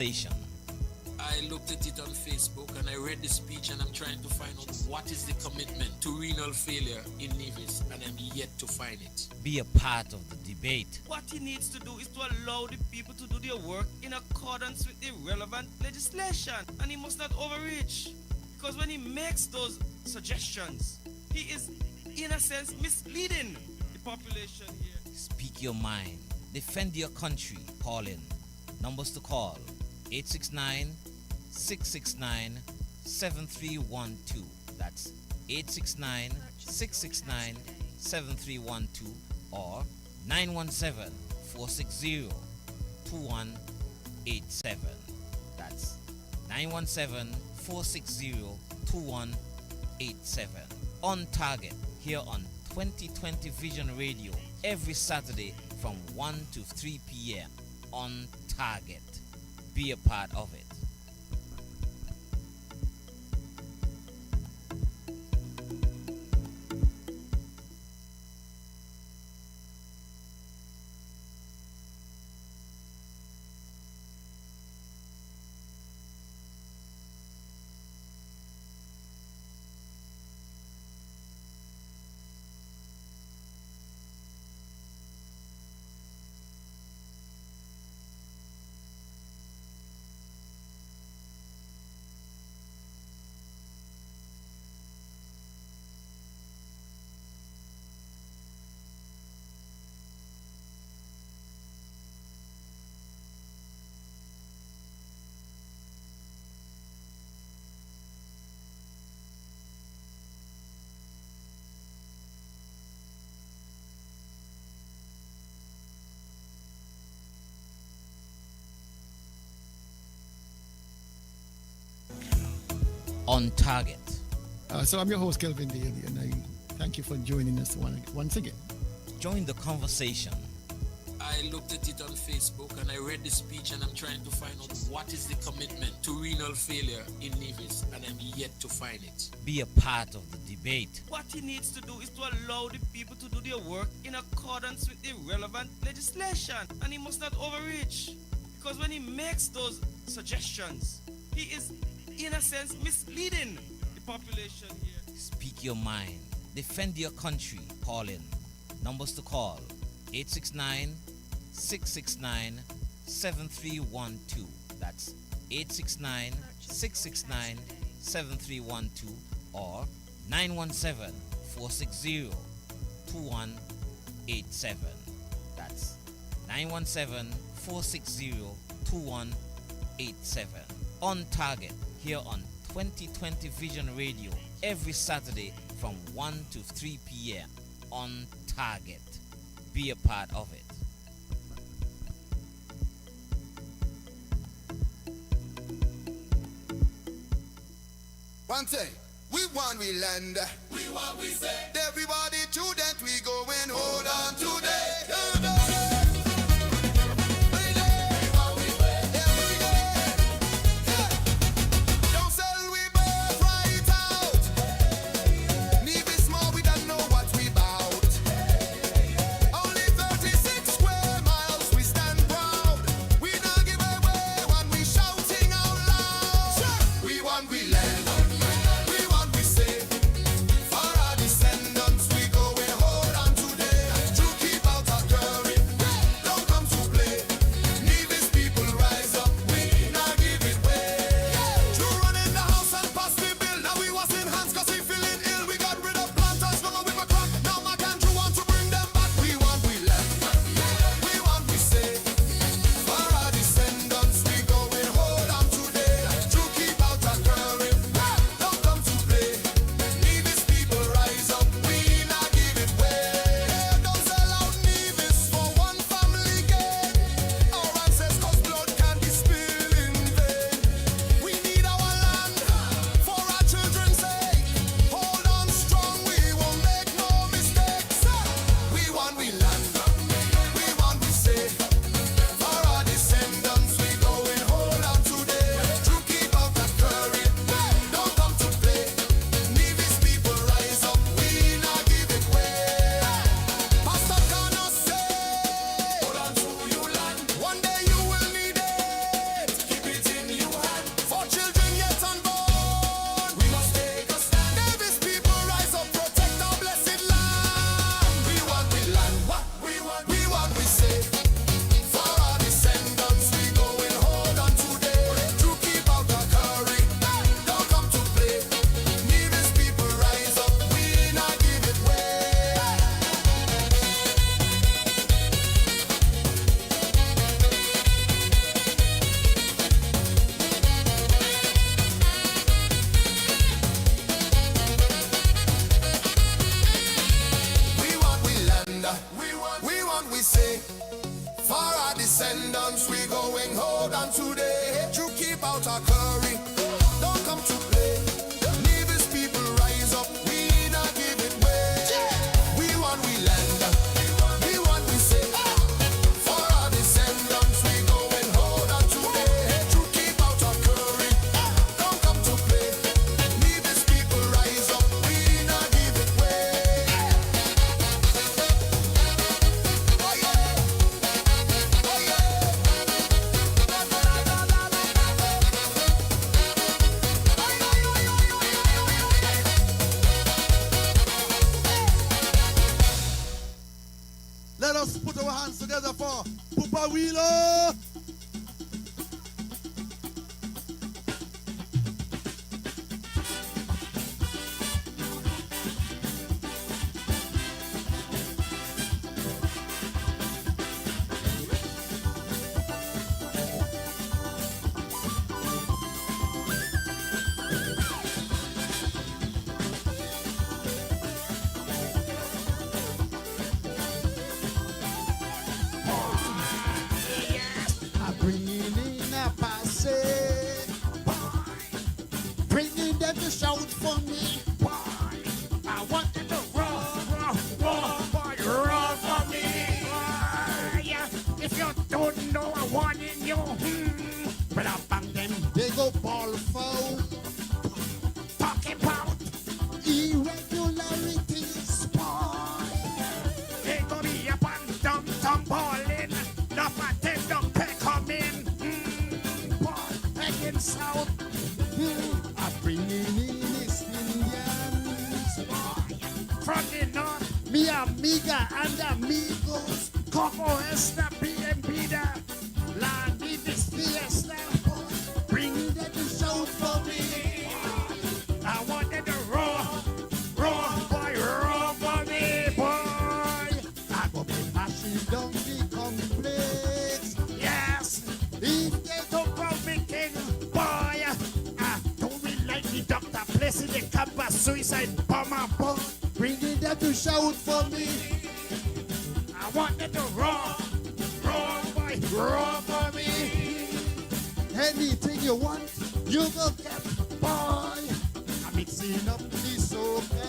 Station. I looked at it on Facebook and I read the speech and I'm trying to find out what is the commitment to renal failure in Nevis, and I'm yet to find it. Be a part of the debate. What he needs to do is to allow the people to do their work in accordance with the relevant legislation, and he must not overreach. Because when he makes those suggestions, he is, in a sense, misleading the population here. Speak your mind. Defend your country. Call in. Numbers to call: 869-669-7312. That's 869-669-7312 or 917-460-2187. That's 917-460-2187. On target here on 2020 Vision Radio every Saturday from 1 to 3 p.m. On target. Be a part of it. On target. So I'm your host, Kelvin Daly, and I thank you for joining us once again. Join the conversation. I looked at it on Facebook and I read the speech and I'm trying to find out what is the commitment to renal failure in Nevis, and I'm yet to find it. Be a part of the debate. What he needs to do is to allow the people to do their work in accordance with the relevant legislation, and he must not overreach. Because when he makes those suggestions, he is, in a sense, misleading the population here. Speak your mind. Defend your country. Call in. Numbers to call: 869-669-7312. That's 869-669-7312 or 917-460-2187. That's 917-460-2187. On target here on 2020 Vision Radio every Saturday from 1 to 3 p.m. On target. Be a part of it. One thing, we want we land. We want we say. Everybody to that we going hold on today. For our descendants, we go and hold on today to keep out our glory. to shout for me. Boy, I want you to roar, boy, roar for me. Boy, if you don't know I want in you, but I bang them, they go ball foul. Talking about irregularities, boy. They go be up and down, balling. Not a them don't come in. Boy, heading south. I'm bringing in these Indians, boy. From the north, mi amiga and amigos. Como esta B&B da. La this fiesta, boy. Bring them to shout for me. I want them to roar, boy, roar for me, boy. I go be mashing down the complex. Yes, if they don't call me king, boy, I don't really like the doctor placing the campus suicide bomber, boy. Bringing them to shout for me. I want them to roar, boy, roar for me. Anything you want, you go get, boy. I'm mixing up the soca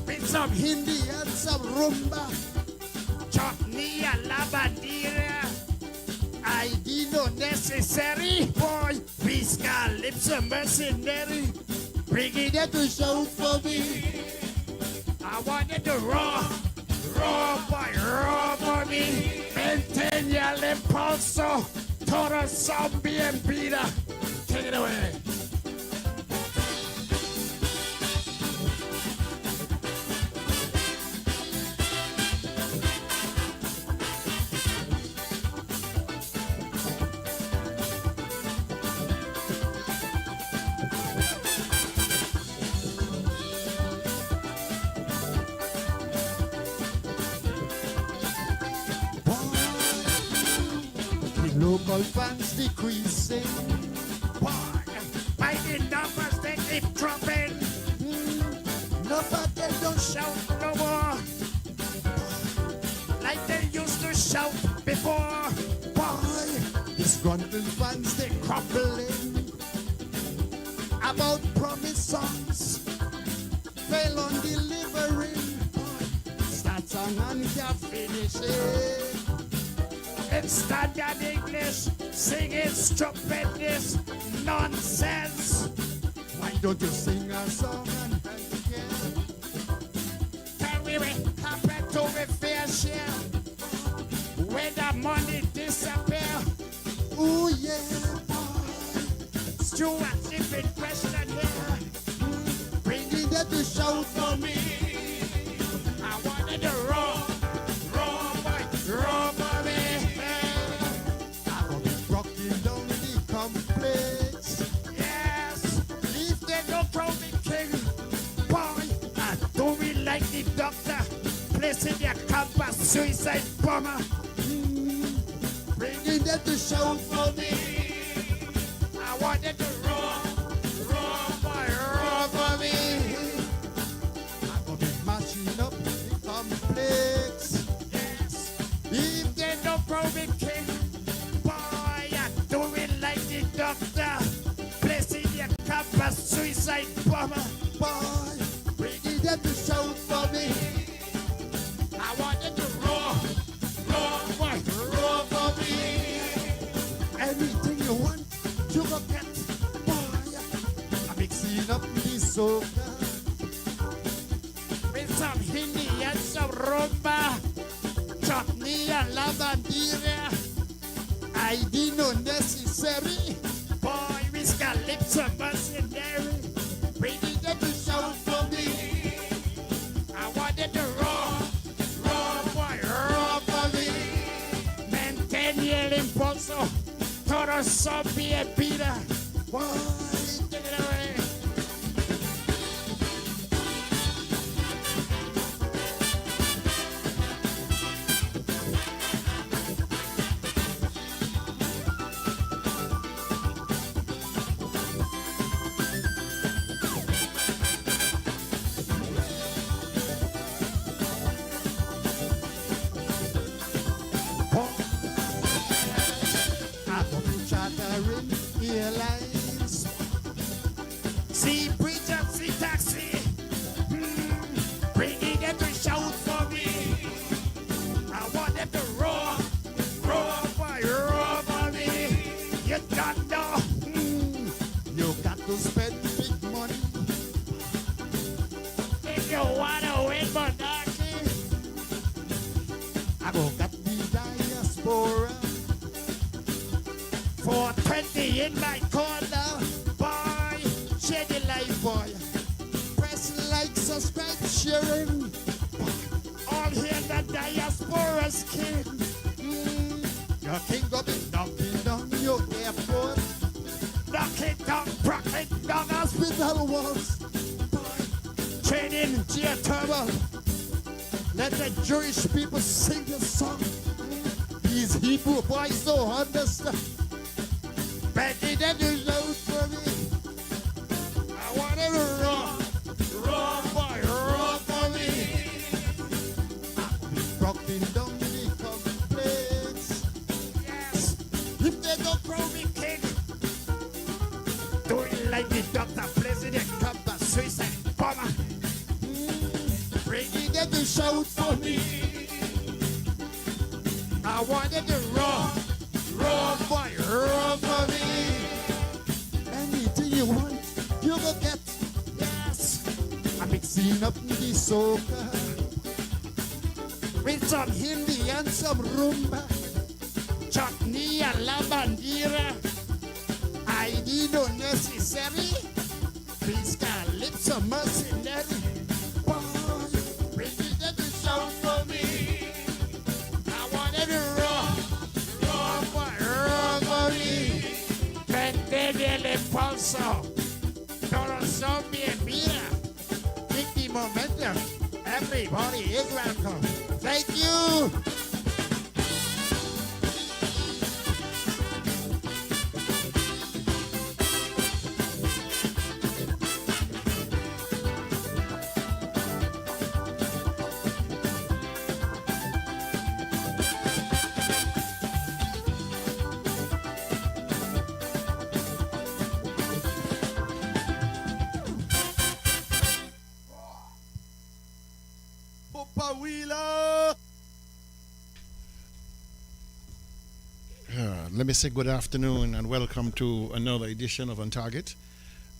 with some Hindi and some rumba. Chutney and lavandera. ID no necessary, boy. Whisker lips a mercenary. Bringing them to shout for me. I want them to roar, boy, roar for me. Maintain your impulso. Total zombie and beater. Take it away. Local fans decreasing. Why? By the numbers they keep dropping. Nobody don't shout no more like they used to shout before. Why? Disgruntled fans they crumbling about promise songs. Fail on delivering. Start song and can't finish it. In standard English, singing stupidness, nonsense. Why don't you sing a song and hand again? Tell me what happened to the fair share when the money disappear. Ooh yeah, boy. Stuart Shipping question here. Bringing them to shout for me. I wanted to roar, boy, roar for me. Complex. Yes, if they don't call me king, boy, I don't really like the doctor placing their campus suicide bomber. Bringing them to shout for me. I want them to roar, boy, roar for me. I'm gonna be mashing up the complex. Yes, if they don't call me king, doctor, placing your campus suicide bomber. Boy, bringing them to shout for me. I want them to roar, boy, roar for me. Anything you want, you go get, boy. I'm mixing up the soca with some Hindi and some rumba, chutney and lavandera. ID no necessary. Boy, whisker lips a mercenary. Bringing them to shout for me. I want them to roar, boy, roar for me. Maintain your impulso. Total zombie and beater. Boy, take it away. See bridge and see taxi. Bringing them to shout for me. I want them to roar, roar for me. You don't know. You got to spend big money. If you wanna win monarchy, I go got the diaspora. 420 in my corner, boy. Share the life, boy. Press like, subscribe, sharing. All here the diaspora's king. Your king go be knocking down your airport. Knocking down, broken down Hospital walls. training geothermal. Let the Jewish people sing the song. These Hebrew boys don't understand. Begging them to Loud for me. I want to roar, boy, roar for me. Rocking down the complaints. Yes, if they don't crown me king, do it like the doctor president come back suicide bomber. Bringing them to shout for me. I want them to roar, boy, roar for me. Anything you want, you go get. Yes, I'm mixing up the soca with some Hindi and some rumba. chutney and la bandera. I need no necessary. Please got lips of mercenary. Bringing them to shout for me. I want them to roar, boy, roar for me. Prendete el pulso. Todos son bienvenidos. Keep the momentum. Everybody is welcome. Thank you. Papa Wheeler. Let me say good afternoon and welcome to another edition of On Target.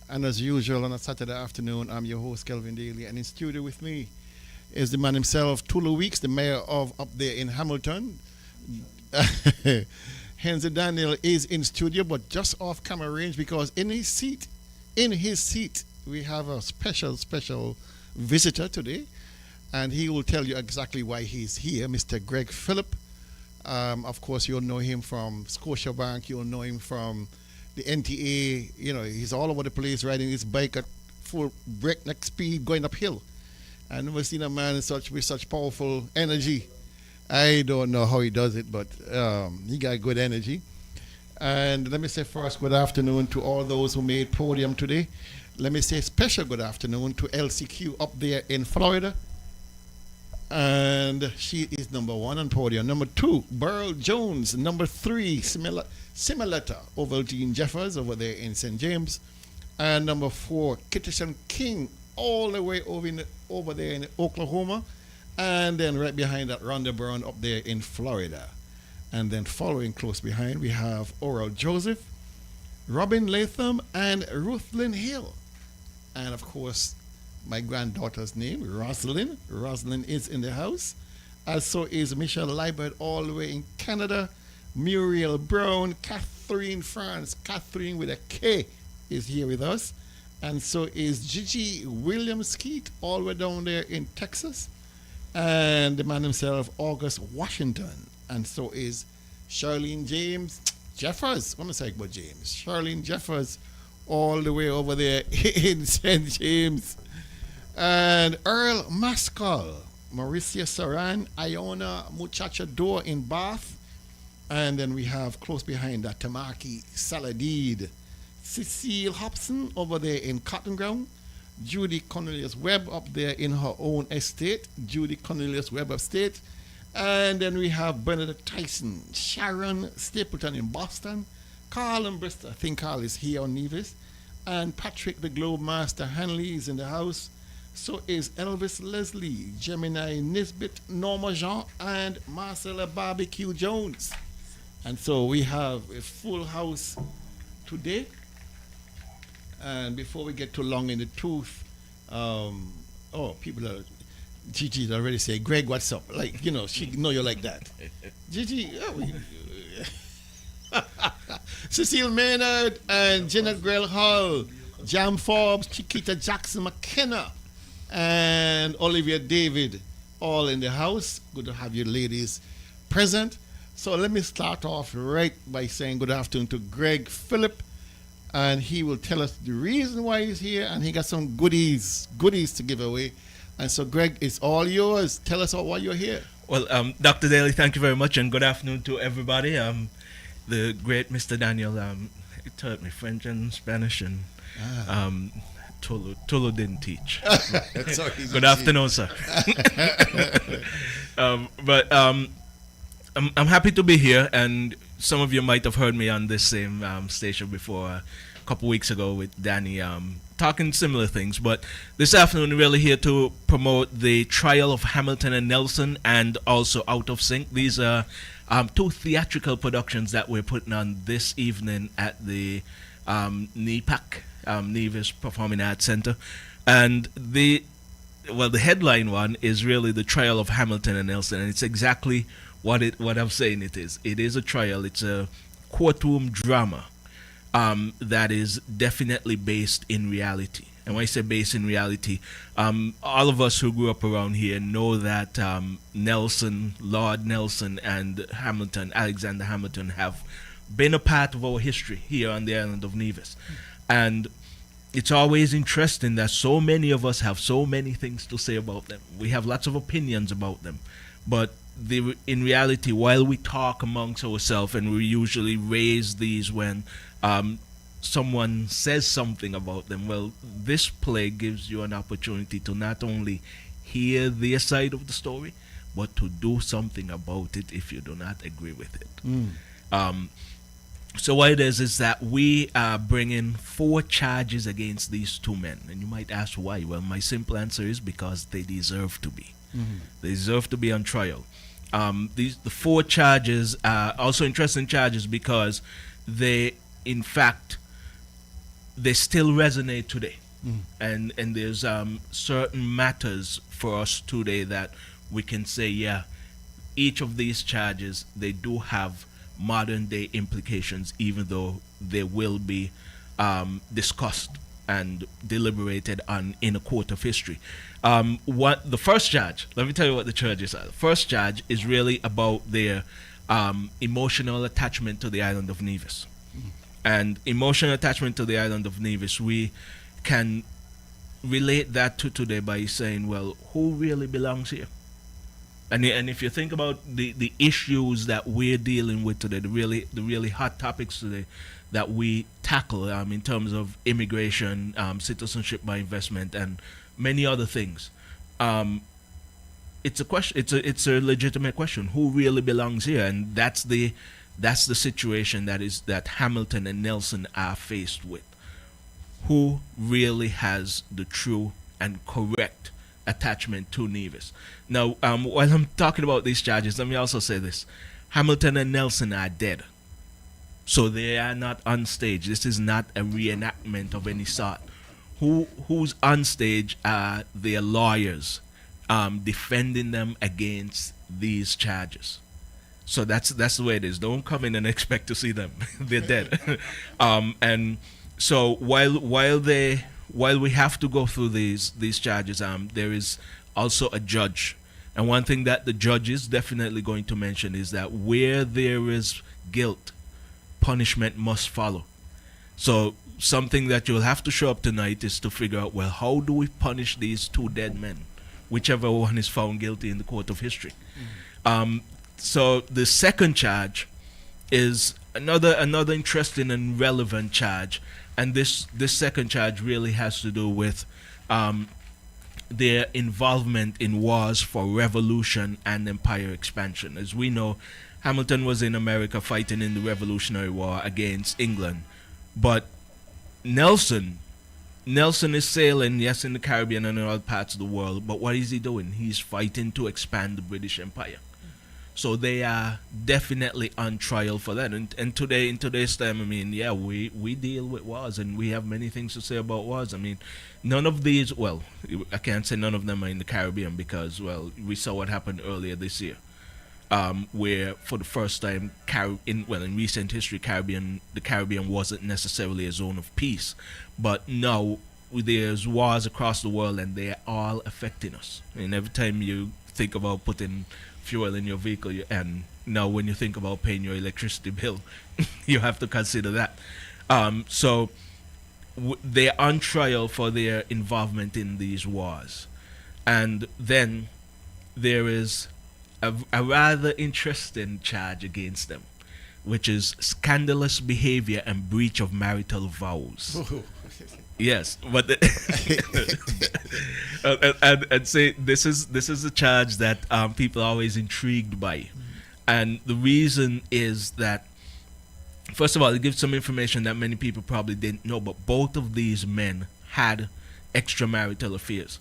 And as usual on a Saturday afternoon, I'm your host Kelvin Daly, and in studio with me is the man himself, Tulu Weeks, the mayor of up there in Hamilton. Henry Daniel is in studio, but just off camera range because in his seat, we have a special visitor today, and he will tell you exactly why he's here, Mr. Greg Phillip. Of course, you'll know him from Scotiabank. You'll know him from the NTA. You know, he's all over the place riding his bike at full breakneck speed going uphill. I've never seen a man with such powerful energy. I don't know how he does it, but he got good energy. And let me say first, good afternoon to all those who made podium today. Let me say special good afternoon to LCQ up there in Florida. And she is number 1 on podium. Number 2, Burl Jones. Number 3, Simileta Ovaltine Jeffers over there in St. James. And number 4, Kittishan King all the way over there in Oklahoma. And then right behind that, Rhonda Brown up there in Florida. And then following close behind, we have Oral Joseph, Robin Latham, and Ruthlyn Hill. And of course, my granddaughter's name, Rosalind. Rosalind is in the house. As so is Michelle Liebert all the way in Canada. Muriel Brown, Catherine France. Catherine with a K is here with us. And so is Gigi Williams Skeet all the way down there in Texas. And the man himself, August Washington. And so is Charlene James Jeffers. What am I saying about James? Charlene Jeffers all the way over there in St. James. And Earl Maskell, Mauricia Saran, Iona Muchacha Dor in Bath. And then we have close behind that Tamaki Saladid, Cecile Hobson over there in Cotton Ground, Judy Cornelius Webb up there in her own estate, Judy Cornelius Webb estate. And then we have Bernadette Tyson, Sharon Stapleton in Boston, Carl in Bristol, I think Carl is here on Nevis, and Patrick the Globe Master Hanley is in the house. So is Elvis Leslie, Gemini Nisbet, Norma Jean, and Marcella Barbecue Jones. And so we have a full house today. And before we get too long in the tooth, people are, Gigi already say, Greg, what's up? Like, she know you like that. Gigi, Cecile Maynard and Jenna Grell Hall, Jam Forbes, Chiquita Jackson McKenna, and Olivia David, all in the house. Good to have you ladies present. So let me start off right by saying good afternoon to Greg Phillip, and he will tell us the reason why he's here, and he got some goodies to give away. And so Greg, it's all yours. Tell us why you're here. Well, Dr. Daly, thank you very much, and good afternoon to everybody. The great Mr. Daniel, he taught me French and Spanish, and Tolo didn't teach. Good afternoon, sir. I'm happy to be here, and some of you might have heard me on this same station before a couple weeks ago with Danny, talking similar things. But this afternoon, we're really here to promote the trial of Hamilton and Nelson, and also Out of Sync. These are two theatrical productions that we're putting on this evening at the NEPAC, Nevis Performing Arts Center. And the headline one is really the trial of Hamilton and Nelson, and it's exactly what I'm saying it is. It is a trial. It's a courtroom drama that is definitely based in reality. And when I say based in reality, all of us who grew up around here know that Nelson, Lord Nelson, and Hamilton, Alexander Hamilton, have been a part of our history here on the island of Nevis. And it's always interesting that so many of us have so many things to say about them. We have lots of opinions about them. But in reality, while we talk amongst ourselves, and we usually raise these when someone says something about them, well, this play gives you an opportunity to not only hear their side of the story, but to do something about it if you do not agree with it. So what it is that we are bringing 4 charges against these 2 men. And you might ask why. Well, my simple answer is because they deserve to be. They deserve to be on trial. The 4 charges are also interesting charges because they still resonate today. And there's certain matters for us today that we can say, yeah, each of these charges, they do have modern day implications, even though they will be discussed and deliberated on in a court of history. What the first charge, let me tell you what the charges are. The first charge is really about their emotional attachment to the island of Nevis. And emotional attachment to the island of Nevis, we can relate that to today by saying, well, who really belongs here? And if you think about the issues that we're dealing with today, the really hot topics today that we tackle in terms of immigration, citizenship by investment, and many other things, it's a question. It's a legitimate question. Who really belongs here? And that's the situation that Hamilton and Nelson are faced with. Who really has the true and correct attachment to Nevis? Now, while I'm talking about these charges, let me also say this. Hamilton and Nelson are dead. So they are not on stage. This is not a reenactment of any sort. Who's on stage are their lawyers defending them against these charges. So that's the way it is. Don't come in and expect to see them. They're dead. And so while we have to go through these charges, there is also a judge. And one thing that the judge is definitely going to mention is that where there is guilt, punishment must follow. So something that you'll have to show up tonight is to figure out, well, how do we punish these 2 dead men, whichever one is found guilty in the court of history? So the second charge is another interesting and relevant charge, and this second charge really has to do with their involvement in wars for revolution and empire expansion. As we know, Hamilton was in America fighting in the Revolutionary War against England, but Nelson is sailing, yes, in the Caribbean and in other parts of the world, but what is he doing? He's fighting to expand the British Empire. So they are definitely on trial for that. And today, in today's time, I mean, yeah, we deal with wars, and we have many things to say about wars. I mean, none of these, well, I can't say none of them are in the Caribbean because, well, we saw what happened earlier this year, where for the first time, in recent history, the Caribbean wasn't necessarily a zone of peace, but now there's wars across the world, and they're all affecting us. And every time you think about putting fuel in your vehicle, and now when you think about paying your electricity bill, you have to consider that. So they're on trial for their involvement in these wars. And then there is a rather interesting charge against them, which is scandalous behavior and breach of marital vows. Yes, but and say this is a charge that people are always intrigued by, and the reason is that, first of all, it gives some information that many people probably didn't know, but both of these men had extramarital affairs,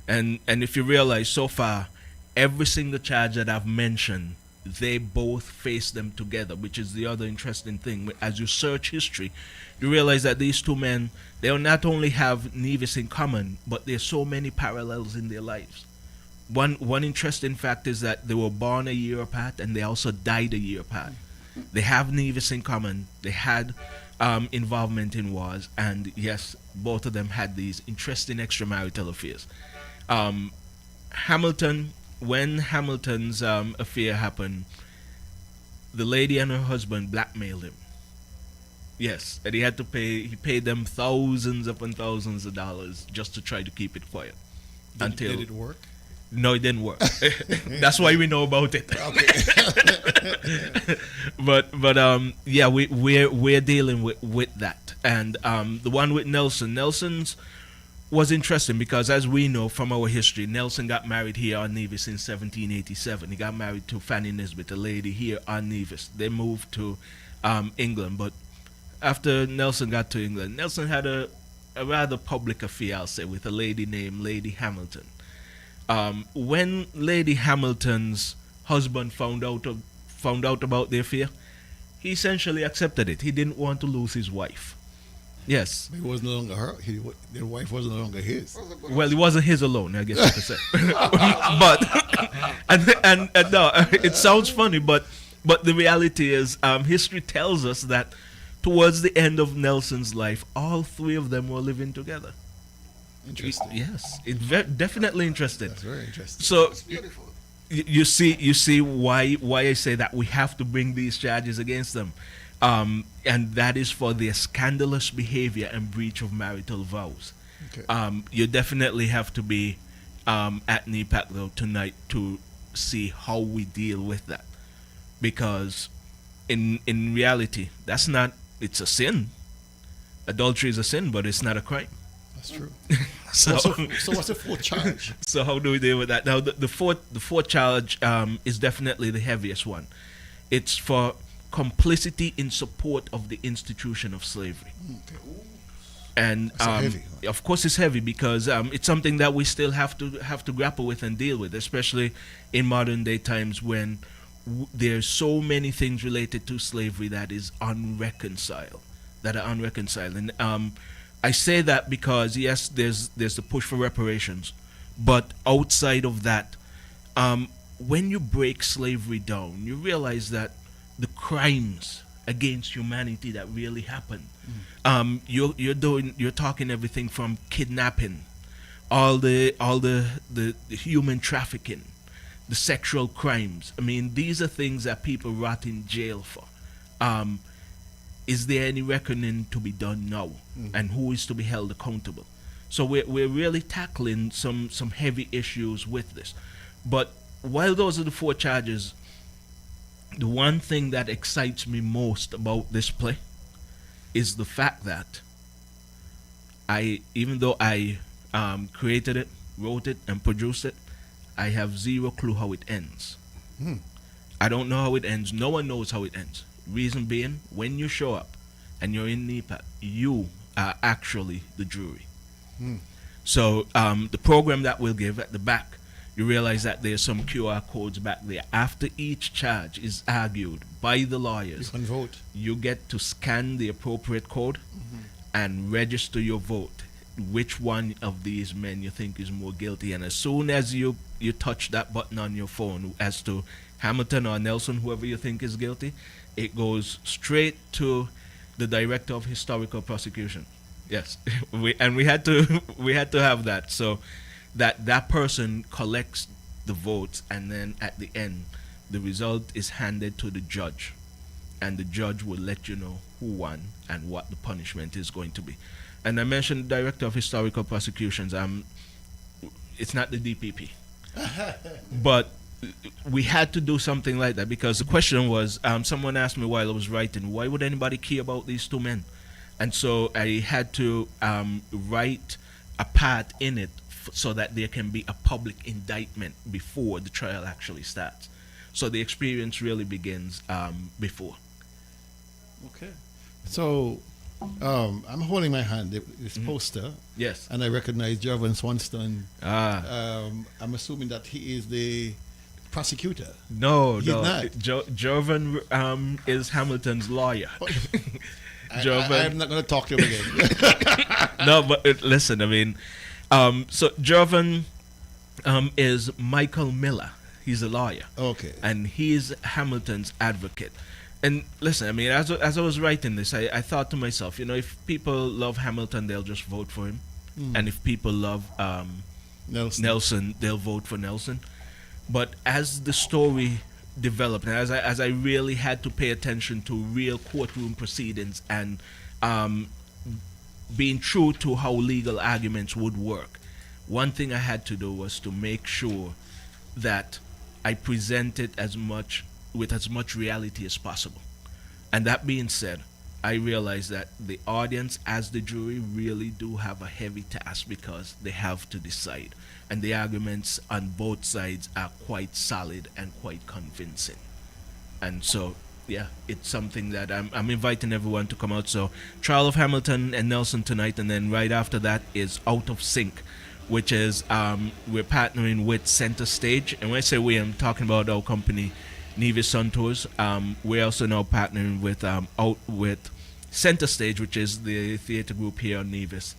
and if you realize so far, every single charge that I've mentioned, they both face them together, which is the other interesting thing. As you search history, you realize that these two men, they not only have Nevis in common, but there's so many parallels in their lives. One interesting fact is that they were born a year apart, and they also died a year apart. They have Nevis in common. They had involvement in wars, and yes, both of them had these interesting extramarital affairs. When Hamilton's affair happened, the lady and her husband blackmailed him. Yes, and he paid them thousands upon thousands of dollars just to try to keep it quiet. Did it work? No, it didn't work. That's why we know about it. Okay. but yeah, we're dealing with that. And the one with Nelson's was interesting because, as we know from our history, Nelson got married here on Nevis in 1787. He got married to Fanny Nesbitt, a lady here on Nevis. They moved to England, but after Nelson got to England, Nelson had a rather public affair, I'll say, with a lady named Lady Hamilton. When Lady Hamilton's husband found out about the affair, he essentially accepted it. He didn't want to lose his wife. Yes. It was no longer her. The wife was no longer his. Well, it wasn't his alone, I guess you could say. But and no, it sounds funny, but the reality is, history tells us that towards the end of Nelson's life, all three of them were living together. Interesting. Yes, it's definitely interesting. That's very interesting. So It's beautiful. you see why I say that we have to bring these charges against them. And that is for their scandalous behavior and breach of marital vows. Okay. You definitely have to be at NEPAC though tonight to see how we deal with that, because in reality, it's a sin. Adultery is a sin, but it's not a crime. That's true. So what's the fourth charge? So how do we deal with that? Now the fourth charge is definitely the heaviest one. It's for complicity in support of the institution of slavery. Okay. And heavy, huh? of course it's heavy because it's something that we still have to grapple with and deal with, especially in modern day times when there's so many things related to slavery that are unreconciled. And I say that because yes, there's the push for reparations, but outside of that, when you break slavery down, you realize that the crimes against humanity that really happen, you're talking everything from kidnapping, all the human trafficking, the sexual crimes. I mean, these are things that people rot in jail for. Is there any reckoning to be done now? And who is to be held accountable? So we're really tackling some heavy issues with this. But while those are the four charges, the one thing that excites me most about this play is the fact that even though I created it, wrote it, and produced it, I have zero clue how it ends. I don't know how it ends. No one knows how it ends. Reason being, when you show up and you're in NEPAC, you are actually the jury. So the program that we'll give at the back, you realize that there's some QR codes back there. After each charge is argued by the You lawyers, can vote. you get to scan the appropriate code and register your vote. Which one of these men you think is more guilty? And as soon as you touch that button on your phone as to Hamilton or Nelson, whoever you think is guilty, it goes straight to the director of historical prosecution. Yes, we had to have that, so that person collects the votes, and then at the end, the result is handed to the judge, and the judge will let you know who won and what the punishment is going to be. And I mentioned the director of historical prosecutions. It's not the DPP, but we had to do something like that because the question was, someone asked me while I was writing, why would anybody care about these two men? And so I had to write a part in it so that there can be a public indictment before the trial actually starts. So the experience really begins before. Okay. So I'm holding my hand, this poster, Yes. and I recognize Jervin Swanston. Ah. I'm assuming that he is the prosecutor. No, He's no. not. Jovan is Hamilton's lawyer. I'm not going to talk to him again. No, but listen, I mean, so Jovan is Michael Miller. He's a lawyer. Okay. And he's Hamilton's advocate. And listen, I mean, as I was writing this, I thought to myself, if people love Hamilton, they'll just vote for him. And if people love Nelson, they'll vote for Nelson. But as the story developed, and as I really had to pay attention to real courtroom proceedings and being true to how legal arguments would work, one thing I had to do was to make sure that I presented with as much reality as possible. And that being said, I realized that the audience, as the jury, really do have a heavy task because they have to decide. And the arguments on both sides are quite solid and quite convincing. And so, yeah, it's something that I'm inviting everyone to come out. So, Trial of Hamilton and Nelson tonight, and then right after that is Out of Sync, which is we're partnering with Center Stage. And when I say we, I'm talking about our company, Nevis Sun Tours. We're also now partnering with Center Stage, which is the theater group here on Nevis.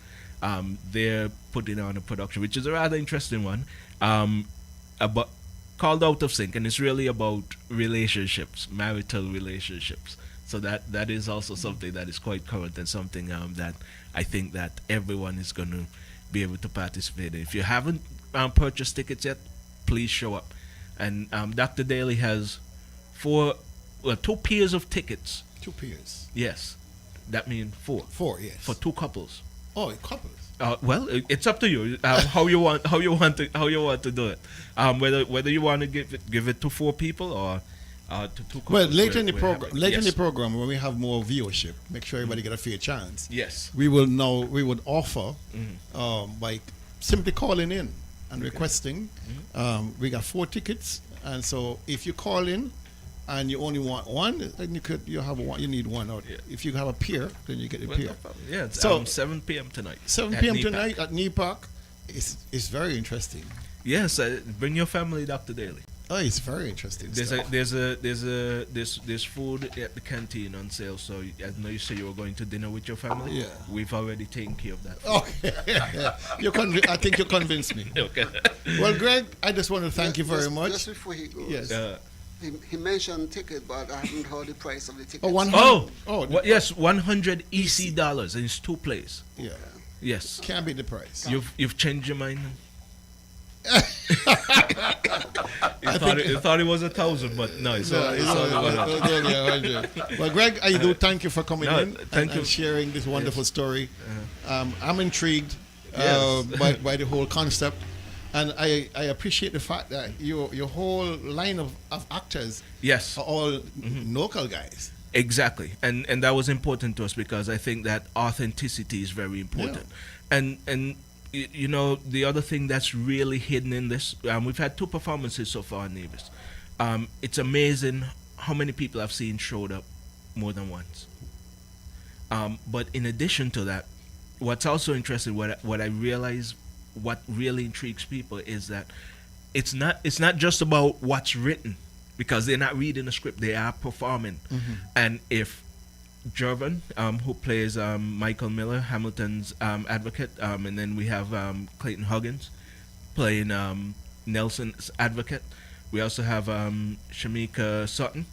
They're putting on a production, which is a rather interesting one, about called Out of Sync, and it's really about relationships, marital relationships. So that is also something that is quite current and something that I think that everyone is going to be able to participate in. If you haven't purchased tickets yet, please show up. And Dr. Daly has 2 pairs of tickets. 2 pairs. Yes, that means 4. 4, yes. For 2 couples. Oh, couples. Well, it's up to you how you want to do it. Whether you want to give it to 4 people or to 2 couples. Well, later in the program, when we have more viewership, make sure everybody get a fair chance. Yes. We would offer by simply calling in and requesting. We got 4 tickets, and so if you call in and you only want one, then you need one. Or if you have a pair, then you get a pair. No problem. Yeah, it's So 7 p.m. tonight. 7 p.m. tonight at Knee Park. It's very interesting. Yes, bring your family, Dr. Daly. Oh, it's very interesting. There's food at the canteen on sale. So I know you say you were going to dinner with your family. Yeah, we've already taken care of that. Okay, I think you convinced me. Okay. Well, Greg, I just want to thank you very much. Just before he goes, Yes. he mentioned ticket, but I haven't heard the price of the ticket. Oh, 100. Yes, $100 EC dollars, and it's 2 plays. Yeah. Yes. Can't be the price. You've changed your mind. You thought it was 1,000, but no, it's only 100. Well, Greg, I do thank you for coming in thank you. and sharing this wonderful story. I'm intrigued Yes. by the whole concept, and I appreciate the fact that your whole line of actors Yes. are all local guys. Exactly, and that was important to us because I think that authenticity is very important, and the other thing that's really hidden in this, we've had 2 performances so far in Nevis. It's amazing how many people I've seen showed up more than once. But in addition to that, what's also interesting, what I realize, what really intrigues people is that it's not just about what's written, because they're not reading the script, they are performing. And if Jervin, who plays Michael Miller, Hamilton's advocate, and then we have Clayton Huggins playing Nelson's advocate. We also have Shamika Sutton.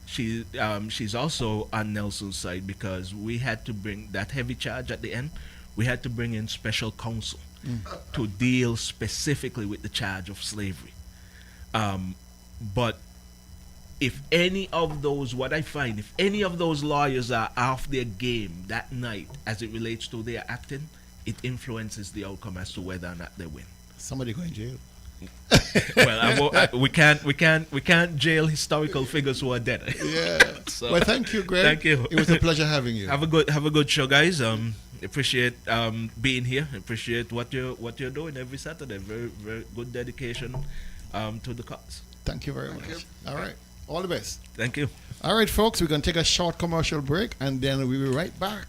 She's also on Nelson's side, because we had to bring that heavy charge at the end. We had to bring in special counsel to deal specifically with the charge of slavery. But if any of those, what I find, if any of those lawyers are off their game that night as it relates to their acting, it influences the outcome as to whether or not they win. Somebody go in jail. Well, we can't jail historical figures who are dead. Yeah. So, well, thank you, Greg. Thank you. It was a pleasure having you. Have a good show, guys. Appreciate being here. Appreciate what you're doing every Saturday. Very very good dedication to the cause. Thank you very much. All right. All the best. Thank you. All right, folks. We're going to take a short commercial break, and then we'll be right back.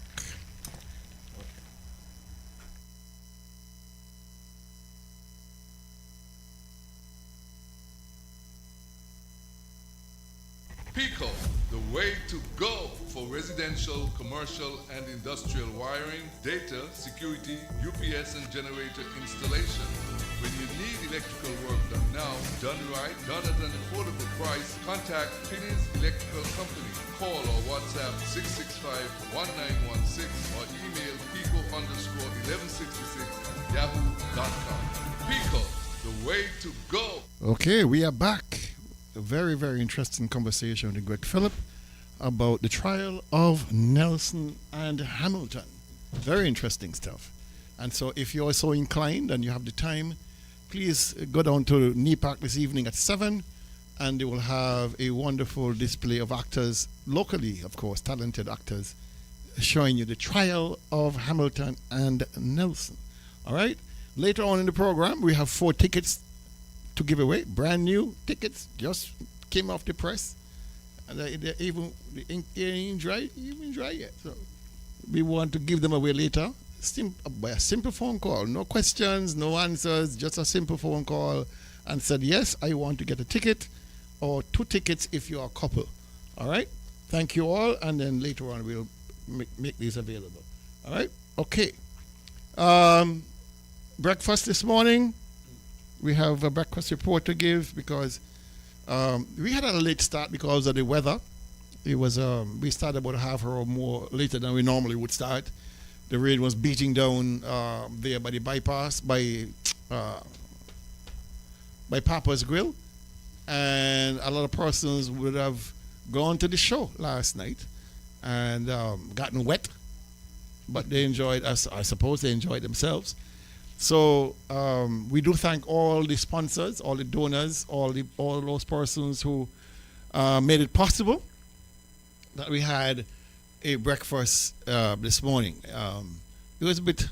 Pico, the way to go for residential, commercial, and industrial wiring, data, security, UPS, and generator installation. When you need electrical work done now, done right, done at an affordable price, contact Finney's Electrical Company. Call or WhatsApp 665-1916 or email pico_1166@yahoo.com. Pico, the way to go. Okay, we are back. A very, very interesting conversation with Greg Phillip about the trial of Nelson and Hamilton. Very interesting stuff. And so if you're so inclined and you have the time, please go down to NEPAC this evening at 7, and they will have a wonderful display of actors, locally, of course, talented actors, showing you the trial of Hamilton and Nelson. All right? Later on in the program, we have 4 tickets to give away, brand new tickets, just came off the press, and the ink ain't dry yet. So we want to give them away later. By a simple phone call, no questions, no answers, just a simple phone call, and said, yes, I want to get a ticket, or 2 tickets if you're a couple. All right? Thank you all, and then later on we'll make these available. All right? Okay. Breakfast this morning. We have a breakfast report to give because we had a late start because of the weather. It was we started about a half hour or more later than we normally would start. The rain was beating down there by the bypass, by Papa's Grill, and a lot of persons would have gone to the show last night and gotten wet, but they enjoyed us. I suppose they enjoyed themselves. So we do thank all the sponsors, all the donors, all those persons who made it possible that we had a breakfast this morning. It was a bit,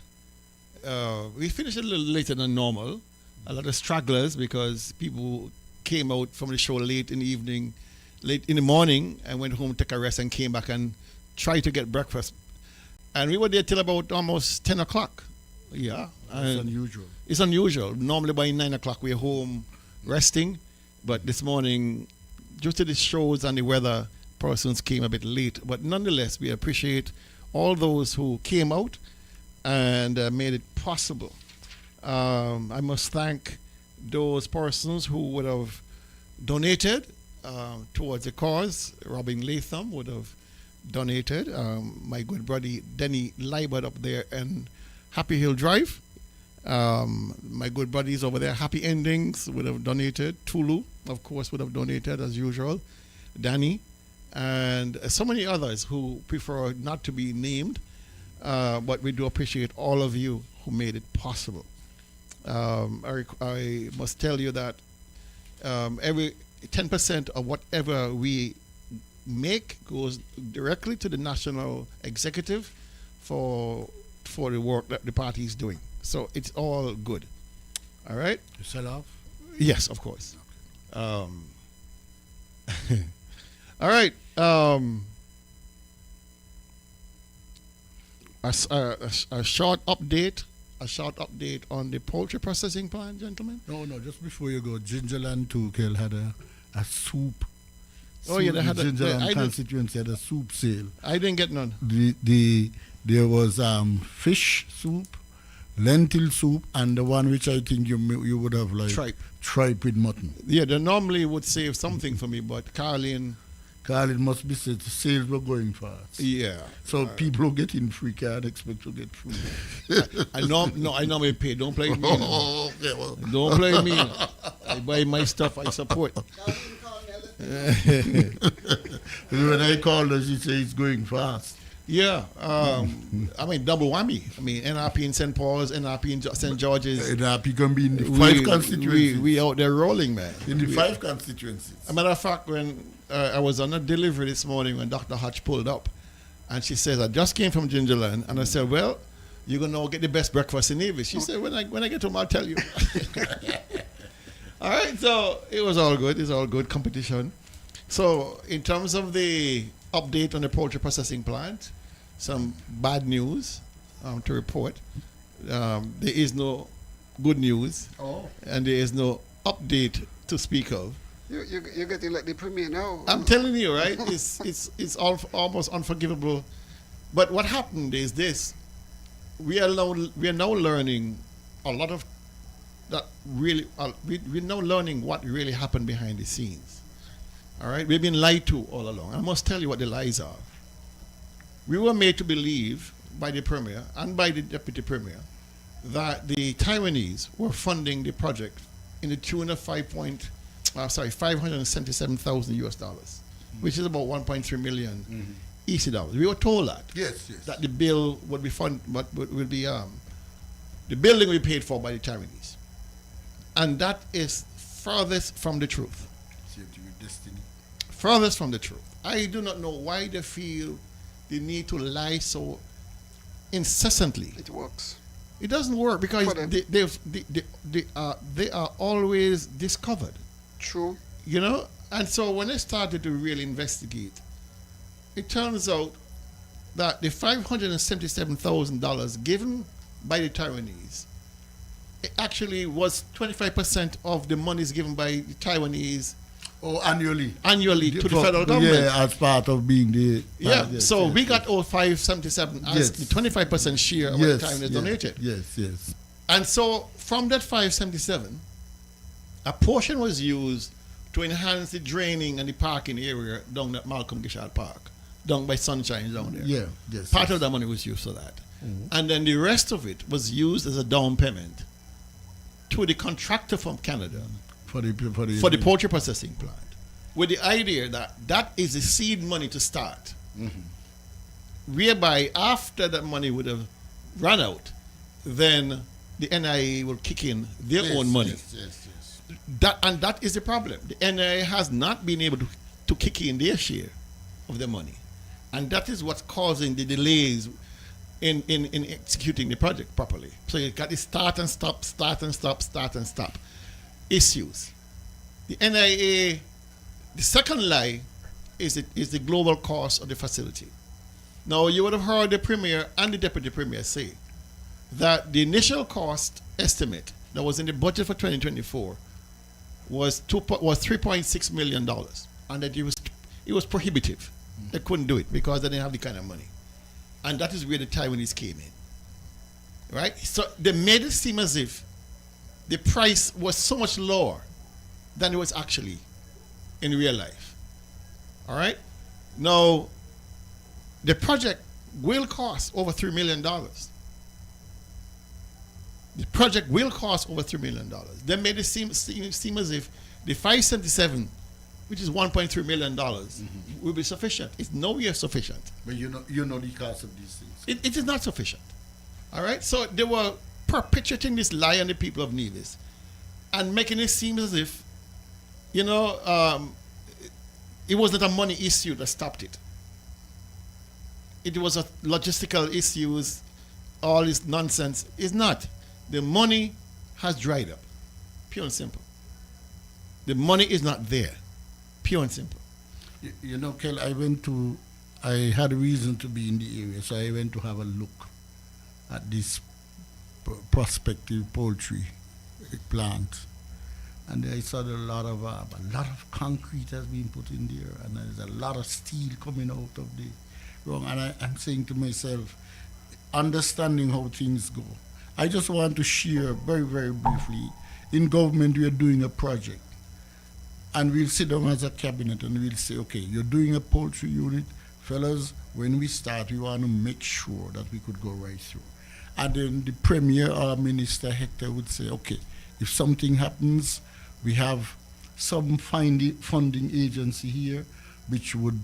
we finished a little later than normal. A lot of stragglers because people came out from the show late in the evening, late in the morning, and went home, took a rest, and came back and tried to get breakfast. And we were there till about almost 10 o'clock. Yeah. It's unusual. It's unusual. Normally by 9 o'clock we're home resting, but this morning, due to the shows and the weather, persons came a bit late. But nonetheless, we appreciate all those who came out and made it possible. I must thank those persons who would have donated towards the cause. Robin Latham would have donated. My good buddy Denny Liebert up there in Happy Hill Drive. My good buddies over there, Happy Endings, would have donated. Tulu, of course, would have donated as usual. Danny, and so many others who prefer not to be named. But we do appreciate all of you who made it possible. I must tell you that every 10% of whatever we make goes directly to the national executive for the work that the party is doing. So it's all good. All right? You sell off? Yes, of course. All right. All a short update. A short update on the poultry processing plant, gentlemen. No, just before you go, Gingerland too, Kel, had a soup. Oh yeah, they had Gingerland constituency had a soup sale. I didn't get none. There was fish soup, lentil soup, and the one which I think you would have like tripe with mutton. Yeah, they normally would save something for me, but Carlin must be said the sales were going fast. Yeah. So people who get in free can't expect to get free. I normally pay. Don't play me. Oh, okay, well. Don't play me. I buy my stuff. I support. When I called her, she said it's going fast. Yeah. I mean, double whammy. I mean, NRP in St. Paul's, NRP in St. George's. NRP can be in the 5 constituencies. We out there rolling, man. In the 5 constituencies. As a matter of fact, when I was on a delivery this morning when Dr. Hodge pulled up, and she says, I just came from Gingerland, and I said, well, you're going to get the best breakfast in Nevis. She said, when I get home, I'll tell you. All right, so it was all good. It's all good competition. So in terms of the update on the poultry processing plant, some bad news to report. There is no good news, and there is no update to speak of. You're getting like the premier now. I'm telling you, right? It's almost unforgivable. But what happened is this: we are now learning a lot of that. Really, we're now learning what really happened behind the scenes. All right, we've been lied to all along. I must tell you what the lies are. We were made to believe by the premier and by the deputy premier that the Taiwanese were funding the project in the tune of $577,000 US dollars, which is about 1.3 million EC dollars. We were told that. Yes. That the bill would be the building will be paid for by the Taiwanese, and that is furthest from the truth. Seems to be destiny. Furthest from the truth. I do not know why they feel the need to lie so incessantly. It works. It doesn't work because they are always discovered. True. You know, and so when they started to really investigate, it turns out that the $577,000 given by the Taiwanese, it actually was 25% of the monies given by the Taiwanese. Annually to the federal government. Yeah, as part of being the. We got all 577 as the 25% share of what the Taiwanese donated. Yes. And so from that 577, a portion was used to enhance the draining and the parking area down at Malcolm Gishard Park, down by Sunshine down there. Yeah, yes. Part of the money was used for that. Mm-hmm. And then the rest of it was used as a down payment to the contractor from Canada for the poultry processing plant, with the idea that is the seed money to start, whereby after that money would have run out, then the NIA will kick in their own money. Yes. That is the problem. The NIA has not been able to kick in their share of the money, and that is what's causing the delays in executing the project properly. So you got the start and stop issues. The NIA, the second lie is the global cost of the facility. Now, you would have heard the premier and the deputy premier say that the initial cost estimate that was in the budget for 2024 was $3.6 million, and that it was prohibitive. They couldn't do it because they didn't have the kind of money. And that is where the Taiwanese came in. Right? So they made it seem as if the price was so much lower than it was actually in real life. All right? Now, the project will cost over $3 million. The project will cost over $3 million. They made it seem as if the 577, which is $1.3 million, will be sufficient. It's nowhere sufficient. But you know the cost of these things. It is not sufficient. All right? So they were perpetuating this lie on the people of Nevis and making it seem as if, it wasn't a money issue that stopped it. It was a logistical issues, all this nonsense. It's not. The money has dried up. Pure and simple. The money is not there. Pure and simple. Kel, I had a reason to be in the area, so I went to have a look. at this prospective poultry plant, and I saw a lot of concrete has been put in there, and there's a lot of steel coming out of the wrong. And I'm saying to myself, understanding how things go, I just want to share very, very briefly. In government, we are doing a project, and we'll sit down as a cabinet and we'll say, okay, you're doing a poultry unit, fellas. When we start, we want to make sure that we could go right through. And then the Premier or Minister Hector would say, okay, if something happens, we have some funding agency here, which would,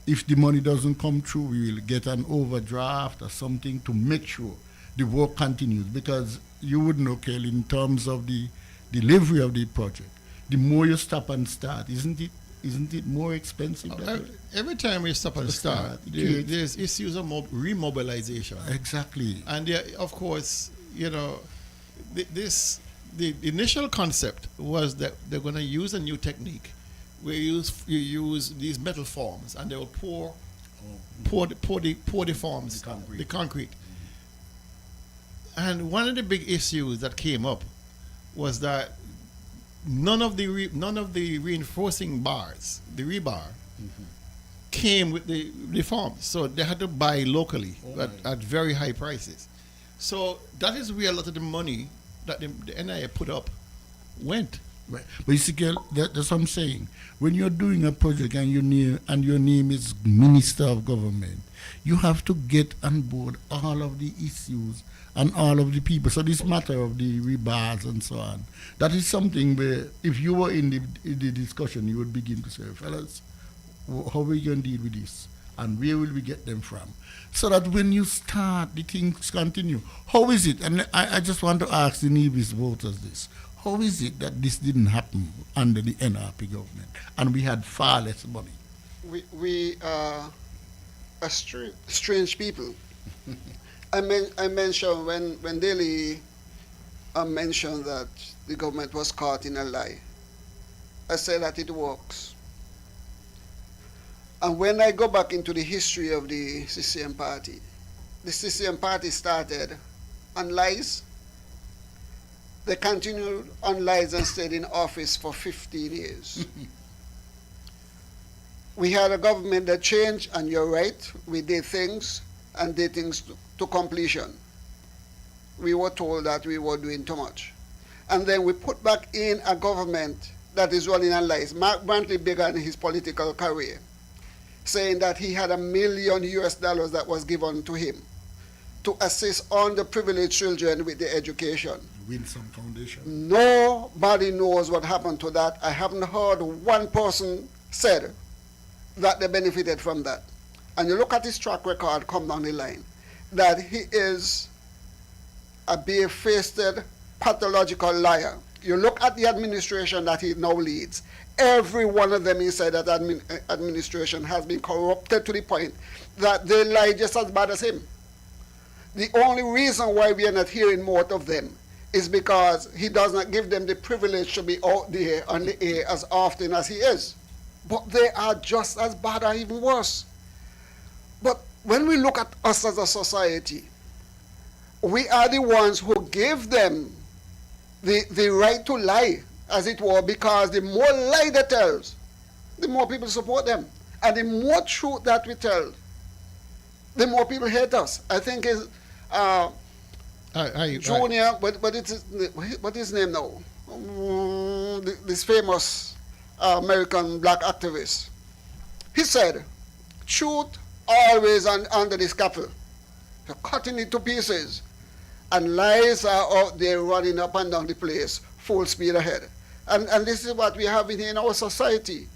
if the money doesn't come through, we will get an overdraft or something to make sure the work continues. Because you would know, Kelly, in terms of the delivery of the project, the more you stop and start, isn't it more expensive? Every time we stop and start, there's issues of remobilization. Exactly. And of course, the initial concept was that they're going to use a new technique. You use these metal forms, and they will pour the forms, the concrete. And one of the big issues that came up was that none of the reinforcing bars, the rebar, came with the forms, so they had to buy locally at very high prices. So that is where a lot of the money that the NIA put up went. Right. But you see, girl, that's what I'm saying. When you're doing a project and your name is Minister of Government, you have to get on board all of the issues and all of the people. So this matter of the rebars and so on, that is something where if you were in the discussion, you would begin to say, fellas, how are we going to deal with this? And where will we get them from? So that when you start, the things continue. How is it? And I just want to ask the Nevis voters this. How is it that this didn't happen under the NRP government and we had far less money? We are a strange people. I mentioned when Daly mentioned that the government was caught in a lie. I say that it works. And when I go back into the history of the CCM party started on lies. They continued on lies and stayed in office for 15 years. We had a government that changed, and you're right, we did things and did things to completion. We were told that we were doing too much. And then we put back in a government that is running on lies. Mark Brantley began his political career saying that he had $1 million that was given to him to assist underprivileged children with their education. Winsome Foundation. Nobody knows what happened to that. I haven't heard one person said that they benefited from that. And you look at his track record come down the line, that he is a bare-faced, pathological liar. You look at the administration that he now leads, every one of them inside that administration has been corrupted to the point that they lie just as bad as him. The only reason why we are not hearing more of them is because he does not give them the privilege to be out there on the air as often as he is. But they are just as bad or even worse. But when we look at us as a society, we are the ones who give them the right to lie, as it were, because the more lie they tell, the more people support them. And the more truth that we tell, the more people hate us. I think is Junior, but it's what is his name now? This famous American black activist. He said, truth always under the scaffold. You're cutting it to pieces. And lies are out there running up and down the place, full speed ahead. And this is what we have in our society,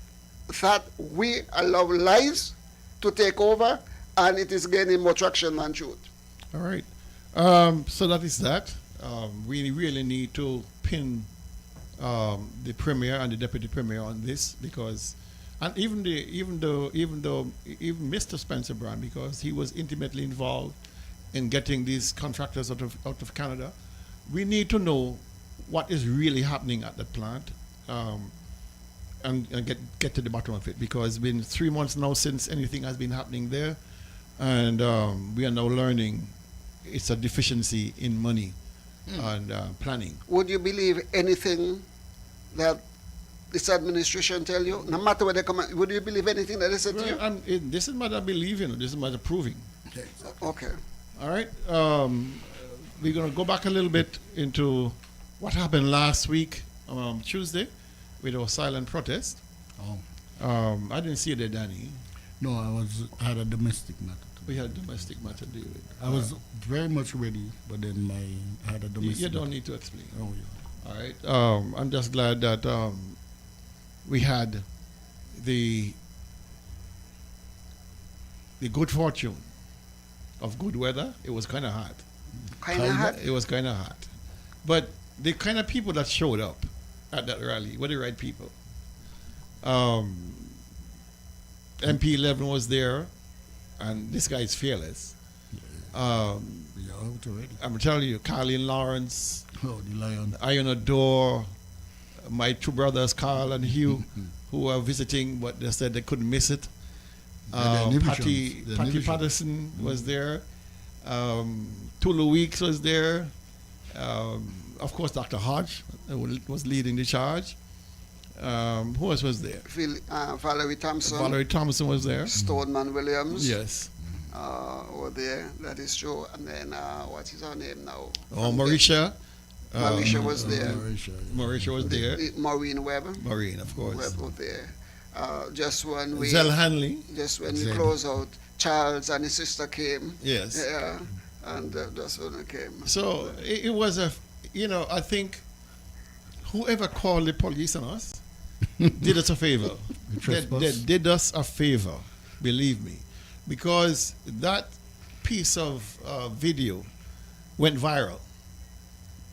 that we allow lies to take over, and it is gaining more traction than truth. All right. So that is that. We really need to pin the premier and the deputy premier on this, because, and even Mr. Spencer Brown, because he was intimately involved in getting these contractors out of Canada. We need to know what is really happening at the plant, and get to the bottom of it, because it's been 3 months now since anything has been happening there, and we are now learning it's a deficiency in money and planning. Would you believe anything that this administration tell you? No matter where they come, would you believe anything that they said to you? This is matter of believing, this is matter of proving. Okay. All right. We're going to go back a little bit into what happened last week, Tuesday, with our silent protest. I didn't see it there, Danny. No, I had a domestic matter. We had domestic matter to deal with. I was very much ready, but then I had a domestic. You don't need to explain. Oh yeah. All right. I'm just glad that we had the good fortune of good weather. It was kind of hot. Kind of hot? It was kind of hot. But the kind of people that showed up at that rally were the right people. MP 11 was there, and this guy is fearless. I'm telling you, Carlin Lawrence, the lion, Iron Door, my two brothers, Carl and Hugh, who were visiting, but they said they couldn't miss it. Patty Patterson was there. Tulu Weeks was there. Of course, Dr. Hodge was leading the charge. Who else was there? Valerie Thompson. Valerie Thompson was there. Stoneman Williams. Yes. Were there. That is true. And then what is her name now? Oh, Marisha. Marisha was there. Marisha was there. Maureen Webb. Maureen, of course. Webb was there. Just when we. Zell Hanley. Just when we close out, Charles and his sister came. Yes. Yeah. And that's when they came. So it was I think whoever called the police on us did us a favor. They did us a favor, believe me, because that piece of video went viral.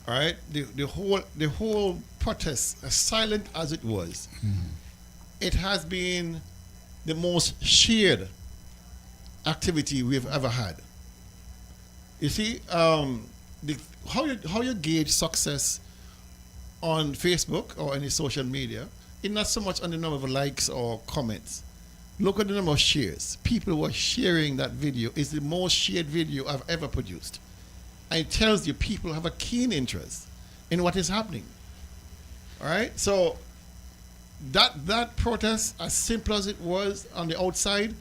All right, the whole protest, as silent as it was, it has been the most shared activity we've ever had. You see, how you gauge success on Facebook or any social media, it's not so much on the number of likes or comments. Look at the number of shares. People were sharing that video. It's the most shared video I've ever produced. And it tells you people have a keen interest in what is happening. All right? So that protest, as simple as it was on the outside,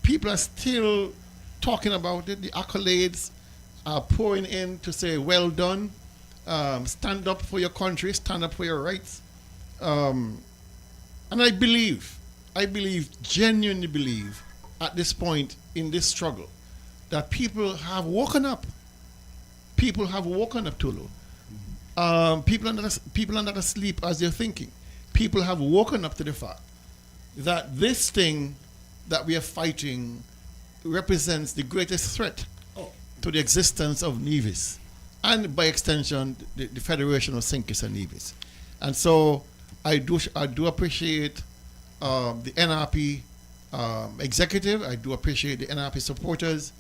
people are still talking about it. The accolades are pouring in to say, well done. Stand up for your country, stand up for your rights. And I genuinely believe at this point in this struggle that people have woken up. People have woken up, Tulu. People are not asleep as they're thinking. People have woken up to the fact that this thing that we are fighting represents the greatest threat to the existence of Nevis, and by extension, the Federation of St. Kitts and Nevis. And so I do appreciate the NRP executive. I do appreciate the NRP supporters.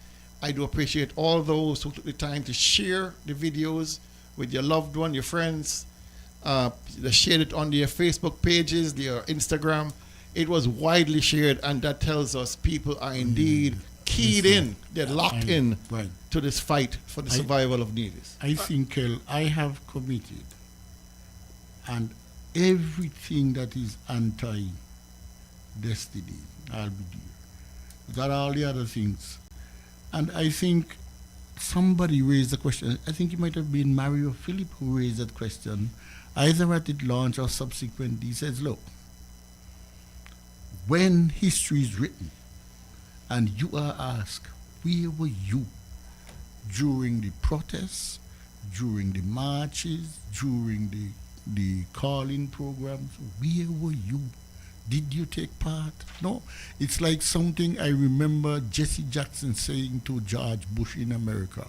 I do appreciate all those who took the time to share the videos with your loved one, your friends. They shared it on their Facebook pages, their Instagram. It was widely shared, and that tells us people are indeed keyed in. They're locked in to this fight for the survival of Nevis. I think I have committed, and everything that is anti-destiny, I'll be there. Got all the other things. And I think somebody raised the question. I think it might have been Mario Philip who raised that question, either at its launch or subsequently. He says, look, when history is written and you are asked, where were you during the protests, during the marches, during the call-in programs, where were you? Did you take part? No. It's like something I remember Jesse Jackson saying to George Bush in America.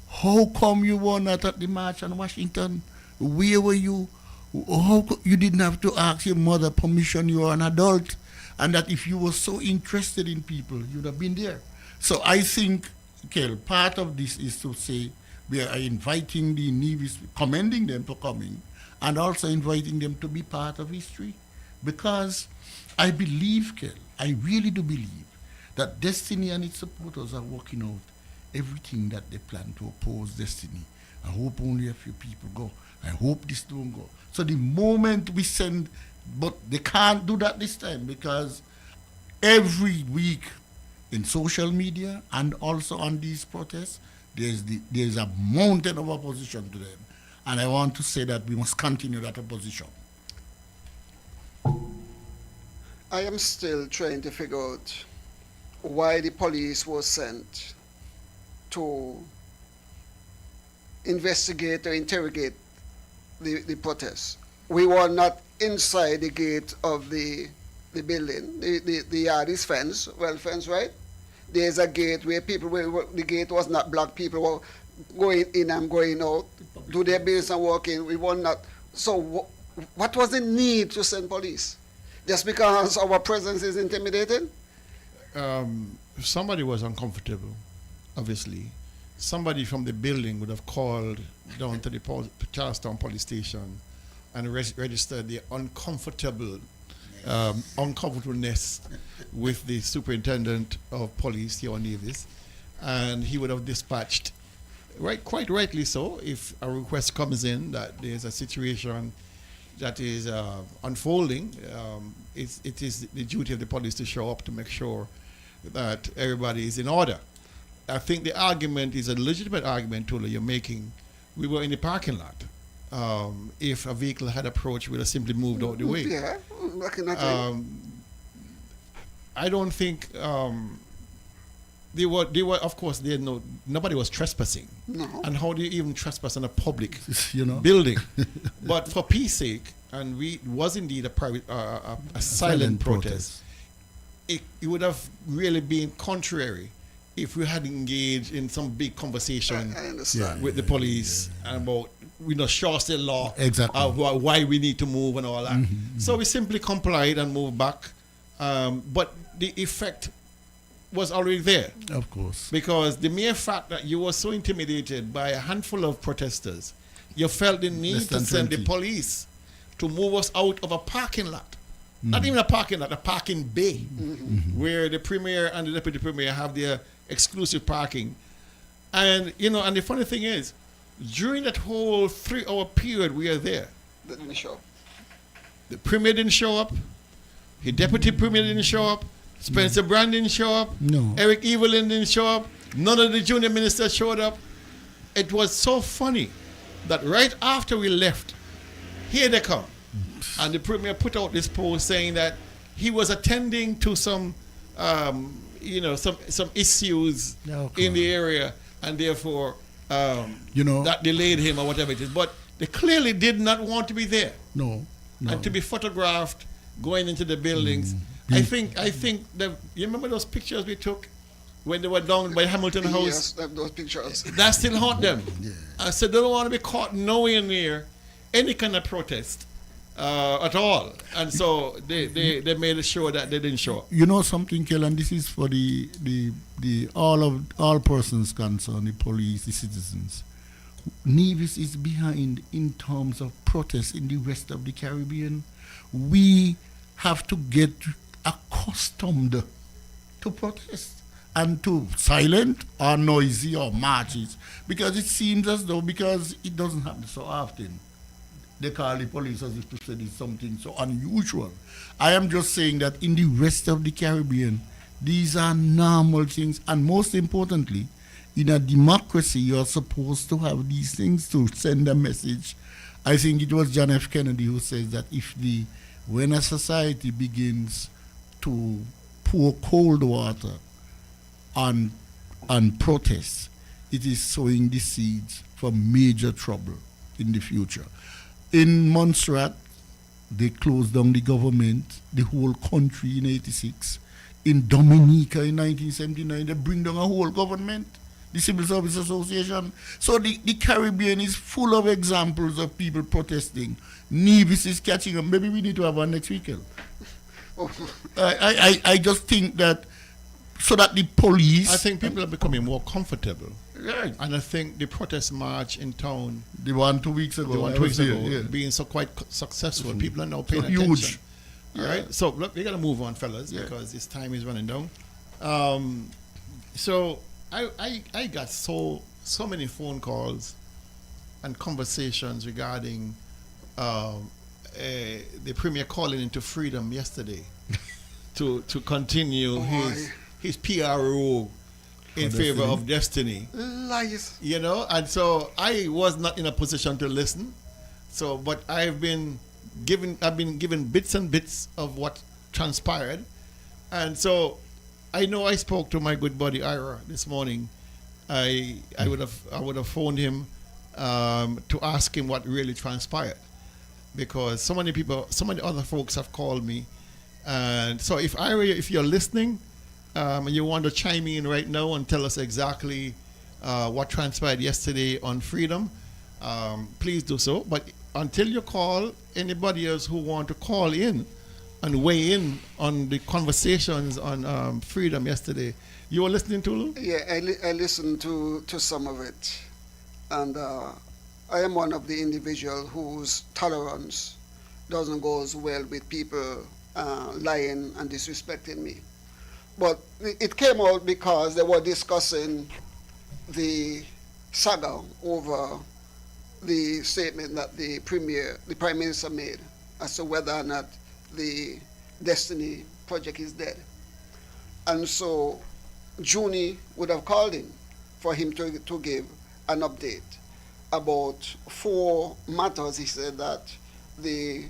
How come you were not at the march in Washington? Where were you? You didn't have to ask your mother permission. You are an adult. And that if you were so interested in people, you'd have been there. So I think, Kel, part of this is to say we are inviting the Nevis, commending them for coming, and also inviting them to be part of history. Because I believe, Kel, I really do believe that Destiny and its supporters are working out everything that they plan to oppose destiny. I hope only a few people go. I hope this don't go. So the moment we send, but they can't do that this time because every week in social media and also on these protests, there's a mountain of opposition to them. And I want to say that we must continue that opposition. I am still trying to figure out why the police was sent to investigate or interrogate the protests. We were not inside the gate of the building. The yard is fenced, well fenced, right? There's a gate where the gate was not blocked. People were going in and going out, do their business and walk in. We were not. So what was the need to send police? Just because our presence is intimidating? Somebody was uncomfortable, obviously. Somebody from the building would have called down to the Charlestown police station and registered the uncomfortableness with the superintendent of police, Theo Nevis, and he would have dispatched, quite rightly so, if a request comes in that there's a situation that is unfolding, it is the duty of the police to show up to make sure that everybody is in order. I think the argument is a legitimate argument, Tula, you're making. We were in the parking lot. If a vehicle had approached, we'd have simply moved out the way. Yeah, I don't think they were. Of course, nobody was trespassing. No. And how do you even trespass on a public, building? But for peace sake, and it was indeed a private, a silent protest. It would have really been contrary if we had engaged in some big conversation with the police about short still law, exactly, why we need to move and all that. So we simply complied and moved back. But the effect was already there. Of course. Because the mere fact that you were so intimidated by a handful of protesters, you felt the need to send the police to move us out of a parking lot. Not even a parking lot, a parking bay, where the premier and the deputy premier have their exclusive parking. And, and the funny thing is, during that whole 3-hour period we are there, they didn't show up. The premier didn't show up, the deputy premier didn't show up, Spencer Brand didn't show up, Eric Evelyn didn't show up, none of the junior ministers showed up. It was so funny that right after we left, here they come. And the premier put out this post saying that he was attending to some issues in the area, and therefore, that delayed him or whatever it is. But they clearly did not want to be there. No. And to be photographed going into the buildings. I think that you remember those pictures we took when they were down by Hamilton House? Yes, those pictures. That still haunt them. Yeah. I said they don't want to be caught nowhere near any kind of protest at all. And so they made sure that they didn't show up. You know something, Kel, and this is for the all persons concerned, the police, the citizens. Nevis is behind in terms of protests in the rest of the Caribbean. We have to get accustomed to protest and to silent or noisy or marches, because it seems as though, because it doesn't happen so often, they call the police as if to say it's something so unusual. I am just saying that in the rest of the Caribbean, these are normal things, and most importantly, in a democracy, you're supposed to have these things to send a message. I think it was John F. Kennedy who says that when a society begins to pour cold water on protests, it is sowing the seeds for major trouble in the future. In Montserrat, they closed down the government, the whole country in 86. In Dominica in 1979, they bring down a whole government, the Civil Service Association. So the Caribbean is full of examples of people protesting. Nevis is catching up. Maybe we need to have one next weekend. I just think that so that the police... I think people are becoming more comfortable. Right. And I think the protest march in town... The one 2 weeks ago. Being so quite successful. People are now paying attention. Huge. All right? So, look, we got to move on, fellas, because this time is running down. So, I got so many phone calls and conversations regarding the premier calling into Freedom yesterday to continue his PRO in favor of Destiny. Lies. You know, and so I was not in a position to listen. So, but I've been given bits and bits of what transpired, and so I know I spoke to my good buddy Ira this morning. I would have phoned him to ask him what really transpired, because so many other folks have called me, and so if you're listening, and you want to chime in right now and tell us exactly what transpired yesterday on Freedom, please do so. But until you call, anybody else who want to call in and weigh in on the conversations on Freedom yesterday, you were listening to, Lou? Yeah, I listened to some of it, and I am one of the individuals whose tolerance doesn't go as well with people lying and disrespecting me. But it came out because they were discussing the saga over the statement that the Prime Minister made as to whether or not the Destiny project is dead. And so Juni would have called him for him to give an update about 4 matters he said that the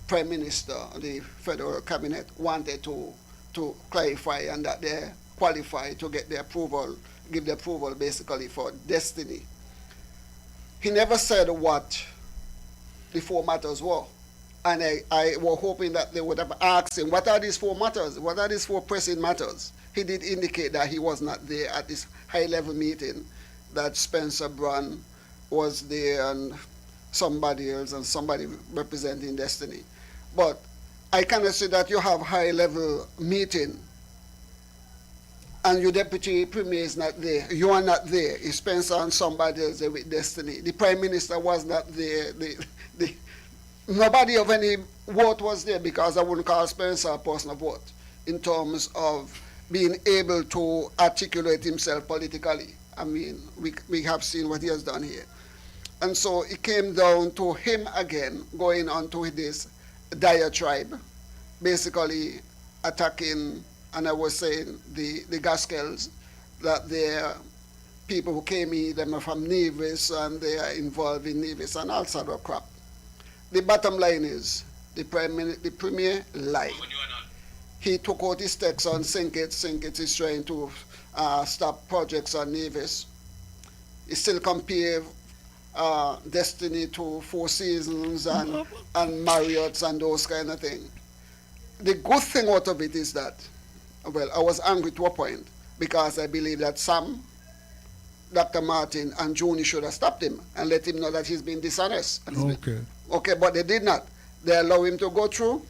Prime Minister, the Federal Cabinet wanted to clarify, and that they qualify to get the approval, give the approval basically for Destiny. He never said what the 4 matters were. And I was hoping that they would have asked him, what are these 4 matters? What are these 4 pressing matters? He did indicate that he was not there at this high-level meeting, that Spencer Brand was there and somebody else and somebody representing Destiny. But I cannot say that you have high-level meeting and your deputy premier is not there. You are not there. It's Spencer and somebody else there with Destiny. The Prime Minister was not there. Nobody of any vote was there, because I wouldn't call Spencer a person of vote in terms of being able to articulate himself politically. I mean, we have seen what he has done here. And so it came down to him again going on to this diatribe, basically attacking, and I was saying the Gaskels, that they're people who came in, them are from Nevis and they are involved in Nevis and all sort of crap. The bottom line is the premier lied. He took out his text on Sinkit. Sinkit is trying to stop projects on Nevis. He still compare Destiny to Four Seasons and Marriott's and those kind of things. The good thing out of it is that, well, I was angry to a point, because I believe that Sam, Dr. Martin, and Juni should have stopped him and let him know that he's been dishonest. Okay, but they did not. They allowed him to go through,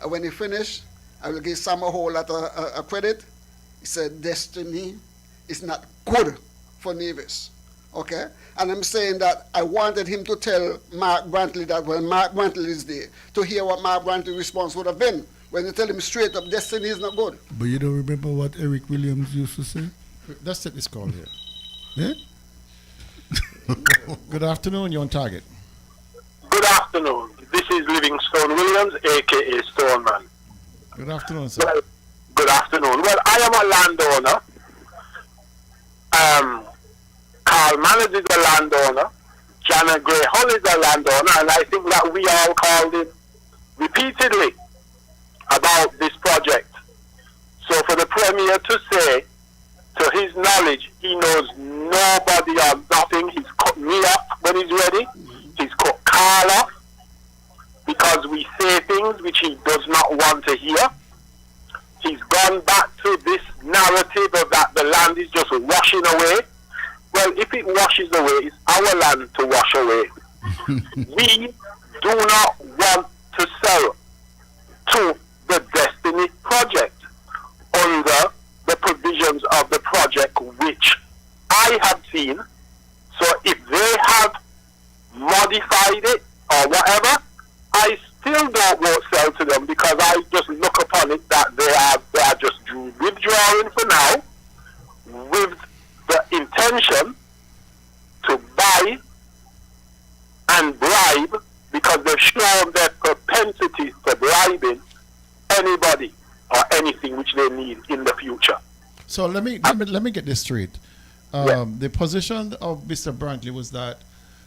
and when he finished, I will give Sam a whole lot of credit. He said, Destiny is not good for Nevis. Okay? And I'm saying that I wanted him to tell Mark Brantley that when Mark Brantley is there, to hear what Mark Brantley's response would have been. When you tell him straight up, Destiny is not good. But you don't remember what Eric Williams used to say? Let's take this call here. Yeah? Good afternoon, you're on target. Good afternoon. This is Livingstone Williams, a.k.a. Stoneman. Good afternoon, sir. Well, good afternoon. Well, I am a landowner. Carl Manners is a landowner. Janet Gray Hull is a landowner, and I think that we all called him repeatedly about this project. So for the Premier to say, to his knowledge, he knows nobody or nothing. He's cut me off when he's ready. He's cut Carl off because we say things which he does not want to hear. He's gone back to this narrative of that the land is just washing away. Well, if it washes away, it's our land to wash away. We do not want to sell to the Destiny project under the provisions of the project which I have seen. So if they have modified it or whatever, I still won't sell to them, because I just look upon it that they are just withdrawing for now with the intention to buy and bribe, because they've shown their propensity for bribing anybody or anything which they need in the future. So let me get this straight. The position of Mr. Brantley was that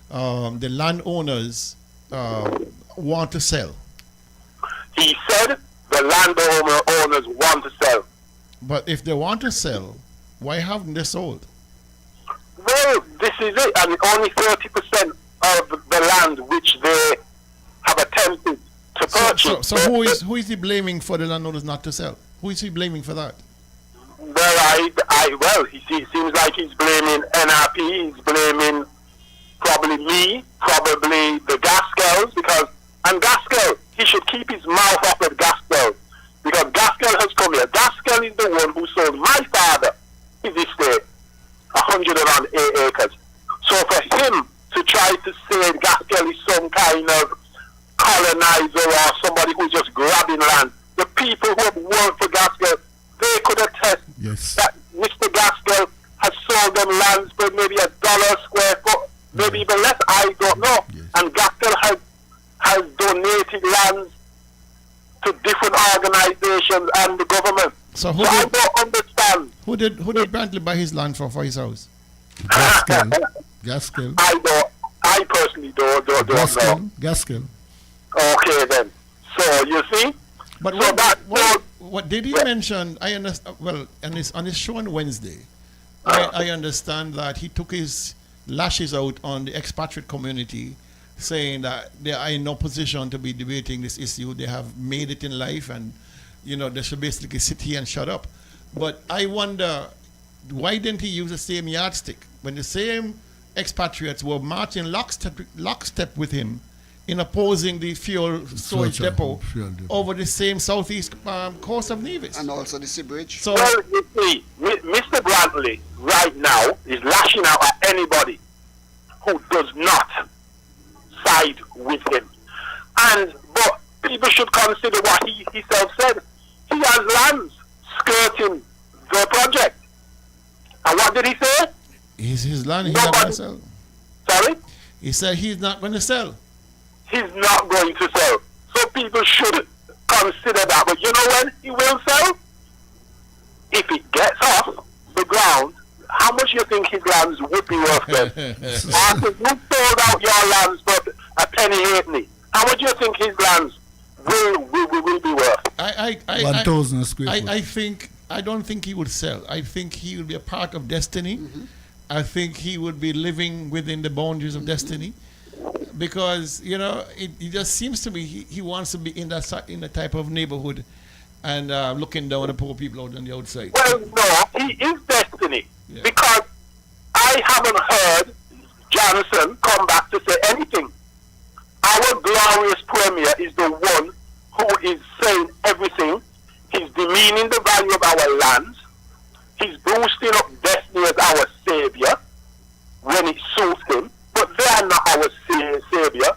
the landowners want to sell. He said the landowners want to sell. But if they want to sell, why haven't they sold? Well, this is it, and only 30% of the land which they have attempted to purchase. So who is he blaming for the landowners not to sell? Who is he blaming for that? Well, he seems like he's blaming NRP, he's blaming probably me, probably the Gaskell, and Gaskell, he should keep his mouth off of Gaskell, because Gaskell has come here. Gaskell is the one who sold my father his estate, 108 acres. So for him to try to say Gaskell is some kind of colonizer or somebody who's just grabbing land, the people who have worked for Gaskell, they could attest that Mr. Gaskell has sold them lands for maybe $1 a square foot, maybe even less, I don't know. And Gaskell has donated lands to different organizations and the government. So I don't understand. Who did Brantley buy his land for his house? Gaskell. I personally don't know. Gaskell. Okay then. So you see? But what did he mention? I understand. Well, on his show on Wednesday, I understand that he took his lashes out on the expatriate community, saying that they are in no position to be debating this issue. They have made it in life, and they should basically sit here and shut up. But I wonder, why didn't he use the same yardstick when the same expatriates were marching lockstep with him in opposing the fuel storage depot over the same southeast coast of Nevis. And also the sea bridge. So, well, you see, Mr. Brantley right now is lashing out at anybody who does not side with him. But people should consider what he himself said. He has lands skirting the project. And what did he say? His land, he's not going to sell. Sorry? He said he's not going to sell. He's not going to sell. So people should consider that. But you know when he will sell? If it gets off the ground, how much you think his lands would be worth then? After you sold out your lands for a penny halfpenny, how much you think his lands will be worth? 1,000 square foot. I don't think he would sell. I think he would be a part of destiny. I think he would be living within the boundaries of destiny. Because it just seems to me he wants to be in that type of neighborhood and looking down on the poor people out on the outside. Well, no, he is destiny, because I haven't heard Johnson come back to say anything. Our glorious premier is the one who is saying everything. He's demeaning the value of our lands. He's boosting up destiny as our savior when it suits him. But they are not our savior.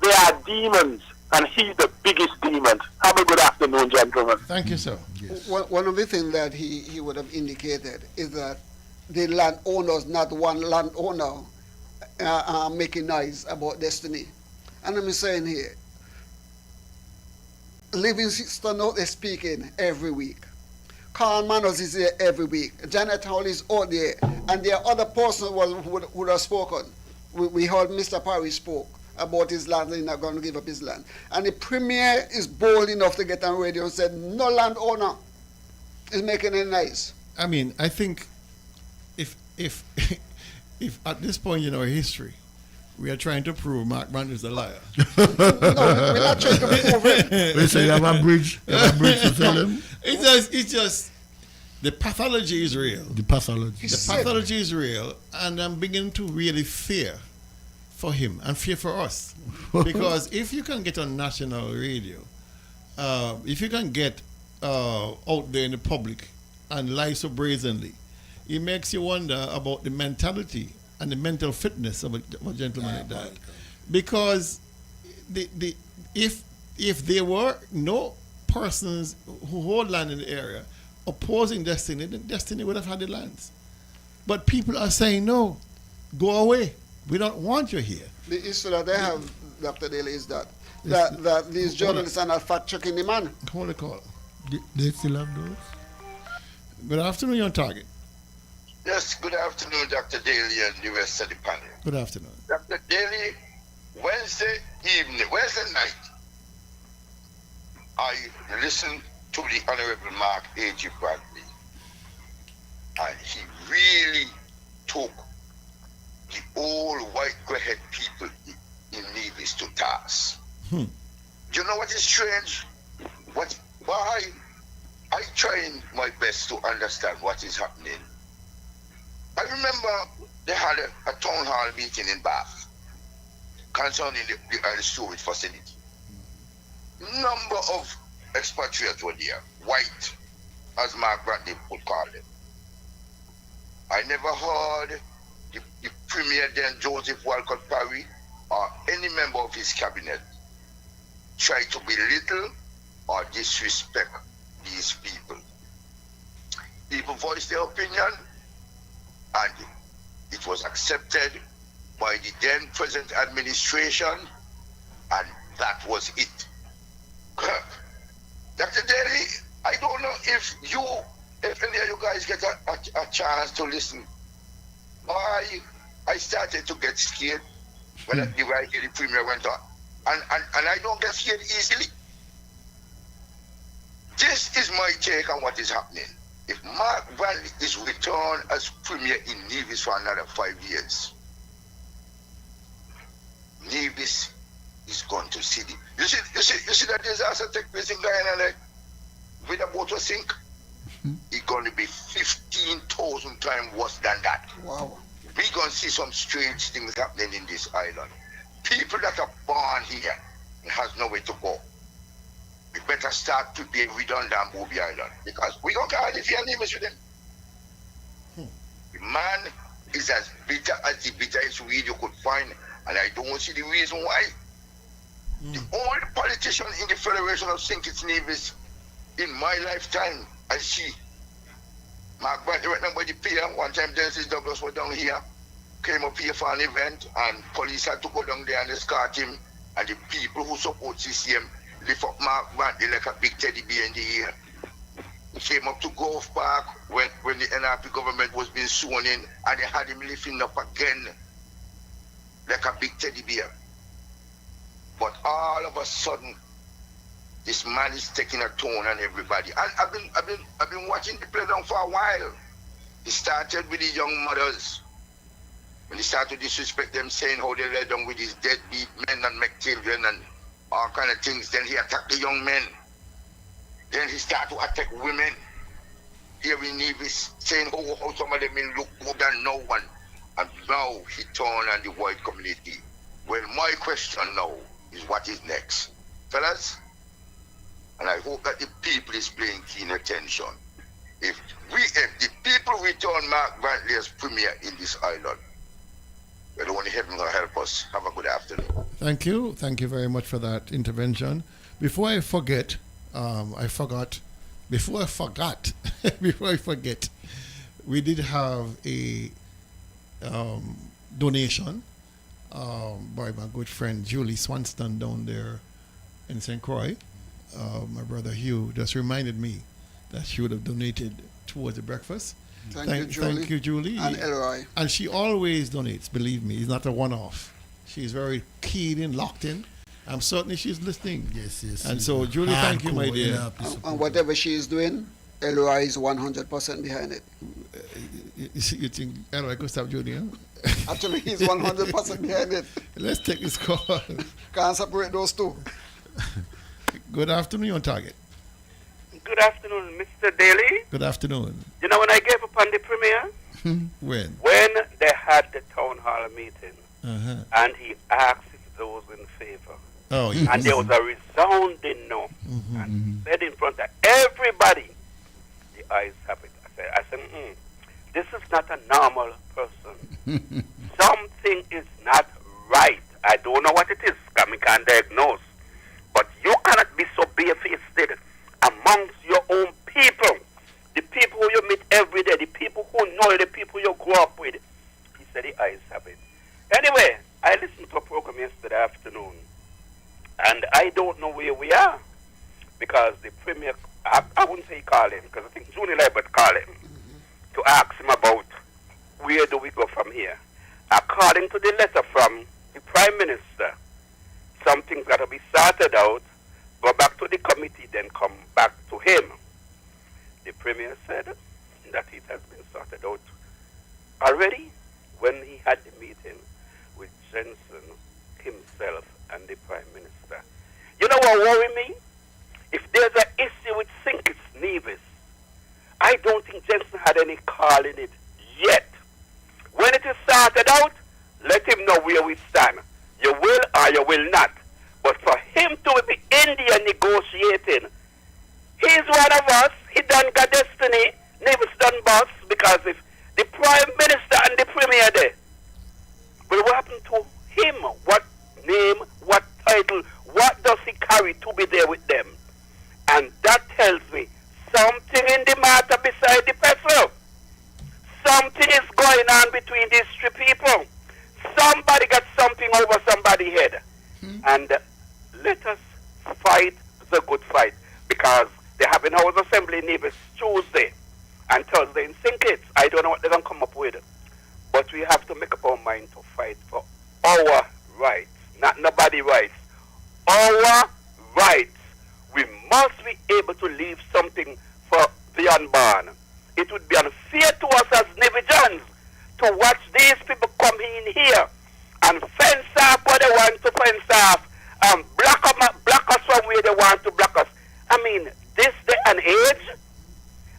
They are demons, and he's the biggest demon. Have a good afternoon, gentlemen. Thank you, sir. Yes. One of the things that he would have indicated is that the landowners, not one landowner, are making noise about destiny. And I'm saying here, Livingston out there speaking every week. Carl Manners is here every week. Janet Howell is out there. And there are other persons who would have spoken. We heard Mr. Parry spoke about his land, and he's not going to give up his land. And the premier is bold enough to get on radio and said, no landowner is making any noise. I mean, I think if at this point in our history, we are trying to prove Mark Brandt is a liar. No, we're not trying to prove it. We say you have a bridge to tell him. It's just the pathology is real. The pathology is real, and I'm beginning to really fear for him and fear for us. Because if you can get on national radio, if you can get out there in the public and lie so brazenly, it makes you wonder about the mentality and the mental fitness of a gentleman like that. Because if there were no persons who hold land in the area opposing Destiny, then Destiny would have had the lands. But people are saying, no, go away. We don't want you here. The issue that they have, Dr. Daly, is that these journalists are not fact-checking the man. Hold the call. They still have those? Good afternoon, you're on target. Yes, good afternoon, Dr. Daly and the rest of the panel. Good afternoon. Dr. Daly, Wednesday night, I listened to the Honorable Mark A.G. Bradley, and he really took the old white grey-head people in Nevis to task. Do you know what is strange? Why I trying my best to understand what is happening. I remember they had a town hall meeting in Bath concerning the early storage facility. Number of expatriates were there, white, as Mark Bradley would call them. I never heard the Premier then, Joseph Walcott Parry, or any member of his cabinet try to belittle or disrespect these people. People voiced their opinion, and it was accepted by the then present administration, and that was it. Dr. Daly, I don't know if any of you guys get a chance to listen. I started to get scared when the Premier went on. And I don't get scared easily. This is my take on what is happening. If Mark Bradley is returned as Premier in Nevis for another 5 years, Nevis is going to see you see that disaster take place in Guyana, like, with a boat was sink? It's going to be 15,000 times worse than that. Wow. We're going to see some strange things happening in this island. People that are born here and has nowhere to go, we better start preparing redundant Bobby Island, because we don't care if you're Nevis with them. The man is as bitter as the bitterest weed you could find, and I don't see the reason why. The only politician in the Federation of St. Kitts Nevis in my lifetime, I see Mark Bradley right now by the pier. One time Dennis Douglas was down here, came up here for an event, and police had to go down there and escort him, and the people who support CCM lift up Mark Bradley like a big teddy bear in the air. He came up to Gulf Park when the NRP government was being sworn in, and they had him lifting up again like a big teddy bear. But all of a sudden, this man is taking a tone on everybody. And I've been watching the play down for a while. It started with the young mothers. When he started to disrespect them, saying how they led down with his deadbeat men and make children and all kind of things. Then he attacked the young men. Then he started to attack women here in Nevis, saying how some of them may look good than no one. And now he turned on the white community. Well, my question now is, what is next? Fellas, and I hope that the people is paying keen attention. If the people return Mark Bradley as Premier in this island, we're the only heaven will help us. Have a good afternoon. Thank you. Thank you very much for that intervention. Before I forget, we did have a donation by my good friend Julie Swanston down there in St. Croix. My brother Hugh just reminded me that she would have donated towards the breakfast. Thank you, Julie. And Elroy. And she always donates, believe me. It's not a one-off. She's very keen and locked in. I'm certain she's listening. Yes. And so, Julie, thank you, my dear. And whatever she is doing, Elroy is 100% behind it. You think Elroy could stop Julie, huh? Actually, he's 100% behind it. Let's take this call. Can't separate those two. Good afternoon, you're on target. Good afternoon, Mr. Daly. Good afternoon. You know when I gave up on the Premier? When? When they had the town hall meeting, and he asked if those in favor. Oh, yes. And there was a resounding no. And said in front of everybody, the ayes have it. I said, this is not a normal person. Something is not right. I don't know what it is. I can't diagnose. But you cannot be so barefaced amongst your own people. The people who you meet every day, the people who know you, the people you grow listened to a program yesterday afternoon, and I don't know where we are because the premier, I wouldn't say call him because I think Junior Libert called him to ask him about where do we go from here. According to the letter from the Prime Minister, some things got to be sorted out, go back to the committee, then come back to him. The Premier said that it has been sorted out already when he had the meeting with Jensen himself and the Prime Minister. You know what worries me? If there's an issue with Sinkis Nevis, I don't think Jensen had any call in it yet. When it is sorted out, let him know where we stand. You will or you will not. But for him to be in there negotiating, he's one of us. He done got destiny. Nevis done boss. Because if the Prime Minister and the Premier there, but what happened to him? What name, what title, what does he carry to be there with them? And that tells me something in the matter beside the pestle. Something is going on between these three people. Somebody got something over somebody's head. And let us fight the good fight. Because they have an House Assembly in Nevis Tuesday and Thursday in St. Kitts. I don't know what they're going to come up with. But we have to make up our mind to fight for our rights. Not nobody's rights. Our rights. We must be able to leave something for the unborn. It would be unfair to us as Navy-Johns to watch these people come in here and fence off what they want to fence off and block us from where they want to block us. I mean, this day and age,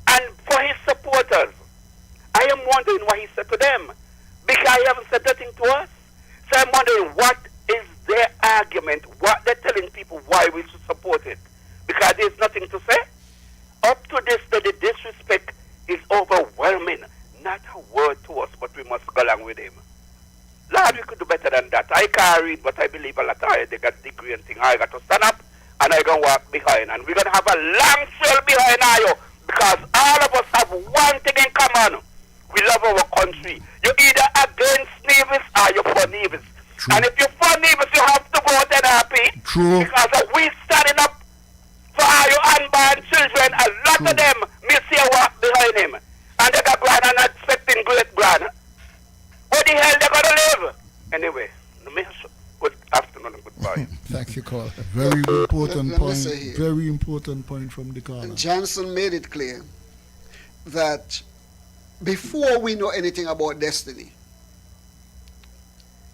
and for his supporters, I am wondering what he said to them because he haven't said nothing to us. So I'm wondering what is their argument, what they're telling people why we should support it. Because there's nothing to say. Up to this day, the disrespect is overwhelming. Not a word to us, but we must go along with him. Lord, we could do better than that. I can't read, but I believe a lot. They got degree and thing. I got to stand up, and I going to walk behind. And we're going to have a long trail behind you, because all of us have one thing in common. We love our country. You're either against Nevis or you're for Nevis. True. And if you're for Nevis, you have to vote NRP. True. Because we standing up for all your unborn children. A lot of them miss your walk behind him. And they got grand and not expecting great grand. Where the hell they gonna live? Anyway, good afternoon and goodbye. Thank you, caller. Very important Let me point. say here. Very important point from the caller. And Johnson made it clear that before we know anything about destiny,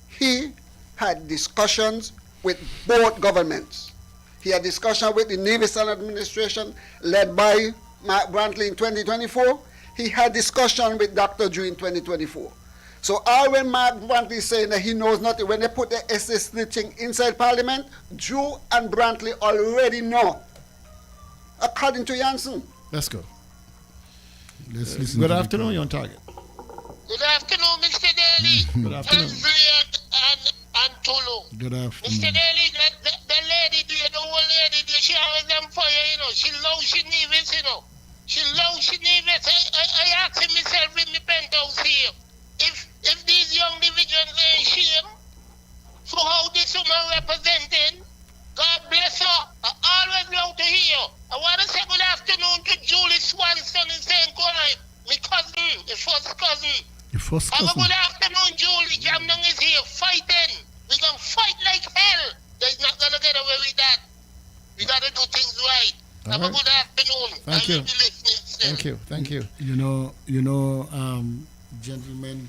he had discussions with both governments. He had discussion with the Nevis administration led by Mark Brantley in 2024. He had discussion with Dr. Drew in 2024. So all when Mark Brantley is saying that he knows nothing, when they put the SSD thing inside Parliament, Drew and Brantley already know, according to Janssen. Let's go. Let's listen. Good afternoon, you're on target. Good afternoon, Mr. Daly. Good afternoon. And Tulu. Good afternoon. Mr. Daly, the lady there, the old lady there, she always them for you, you know. She loves she Nevis, you know. She loves she Nevis. I asked myself in my penthouse here, if these young divisions ain't shame for how this woman representing, God bless her. I always love to hear. I want to say good afternoon to Julie Swanson in St. Connive, my cousin, the first cousin. The first Have cousin. a good afternoon, Julie. Jamdong is here fighting. We're going to fight like hell. They're not going to get away with that. We got to do things right. Have a good afternoon. Thank you. I will be listening still. Thank you. Thank you. You know, gentlemen,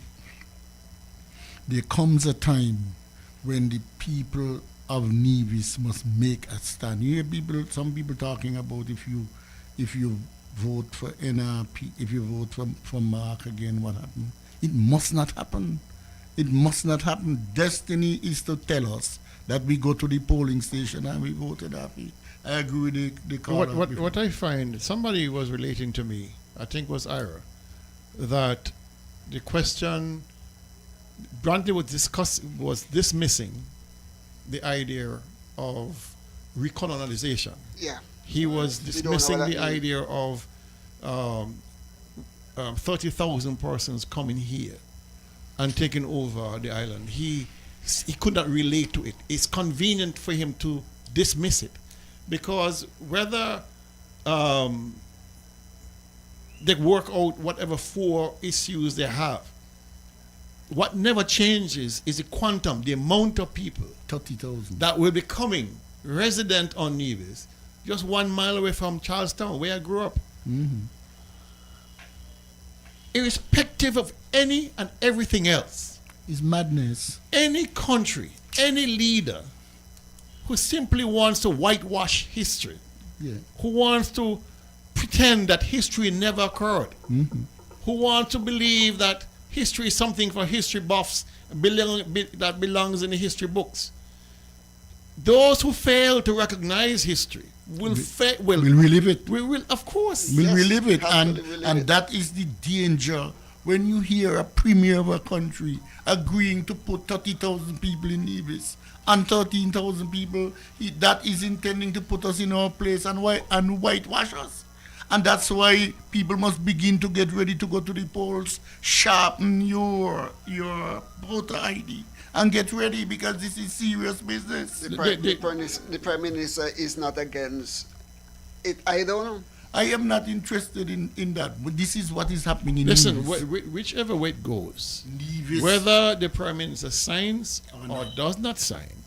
there comes a time when the people of Nevis must make a stand. You hear some people talking about if you vote for NRP, if you vote for Mark again, what happened? It must not happen. It must not happen. Destiny is to tell us that we go to the polling station and we vote NRP. I agree with the caller. What I find, somebody was relating to me, I think it was Ira, that the question Brantley was dismissing the idea of recolonization. Yeah. He was We don't know dismissing what the that means. idea of 30,000 persons coming here and taking over the island. He he could not relate to it. It's convenient for him to dismiss it, because whether they work out whatever 4 issues they have, what never changes is the quantum, the amount of people 30,000 that will be coming resident on Nevis, just 1 mile away from Charlestown, where I grew up. Irrespective of any and everything else. It's madness. Any country, any leader who simply wants to whitewash history, who wants to pretend that history never occurred, who wants to believe that history is something for history buffs that belongs in the history books. Those who fail to recognize history will relive it. Will of course. Will relive it, and that is the danger when you hear a premier of a country agreeing to put 30,000 people in Nevis and 13,000 people, that is intending to put us in our place and whitewash us. And that's why people must begin to get ready to go to the polls, sharpen your voter ID, and get ready, because this is serious business. The Prime Minister is not against it. I don't know. I am not interested in that. But this is what is happening in Listen, Nevis. whichever way it goes, Nevis. whether the Prime Minister signs or does not sign,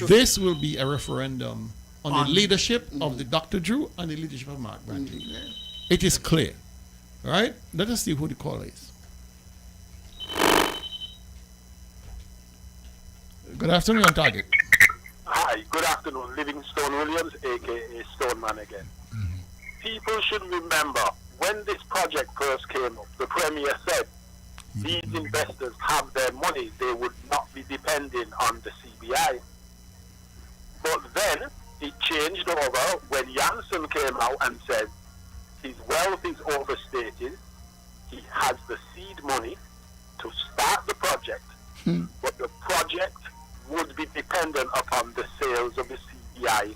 this will be a referendum on the leadership of the Dr. Drew and the leadership of Mark Brantley. It is clear. All right? Let us see who the caller is. Good afternoon, on target. Hi, good afternoon. Livingstone Williams, a Stoneman again. People should remember, when this project first came up, the Premier said these investors have their money, they would not be depending on the CBI. But then it changed over when Janssen came out and said his wealth is overstated, he has the seed money to start the project, but the project would be dependent upon the sales of the CBI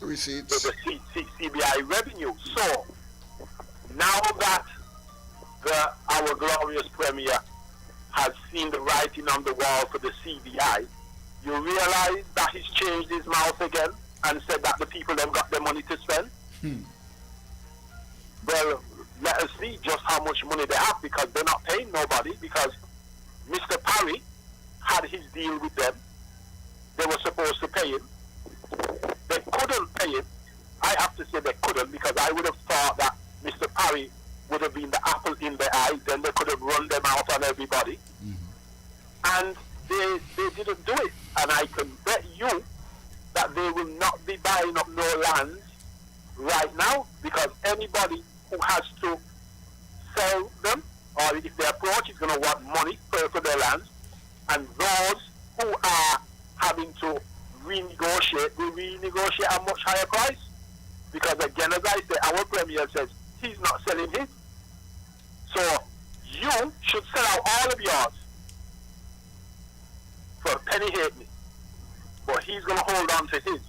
receipts, the CBI revenue. So now that our glorious Premier has seen the writing on the wall for the CBI, you realize that he's changed his mouth again and said that the people have got their money to spend. Well, let us see just how much money they have, because they're not paying nobody, because Mr. Parry had his deal with them. They were supposed to pay him. They couldn't pay him. I have to say they couldn't, because I would have thought that Mr. Parry would have been the apple in their eye. Then they could have run them out on everybody. And they didn't do it. And I can bet you that they will not be buying up no lands right now, because anybody who has to sell them, or if they approach, is going to want money for their lands. And those who are having to renegotiate will renegotiate at a much higher price. Because again, as I say, our Premier says he's not selling his. So you should sell out all of yours for a penny halfpenny. But he's going to hold on to his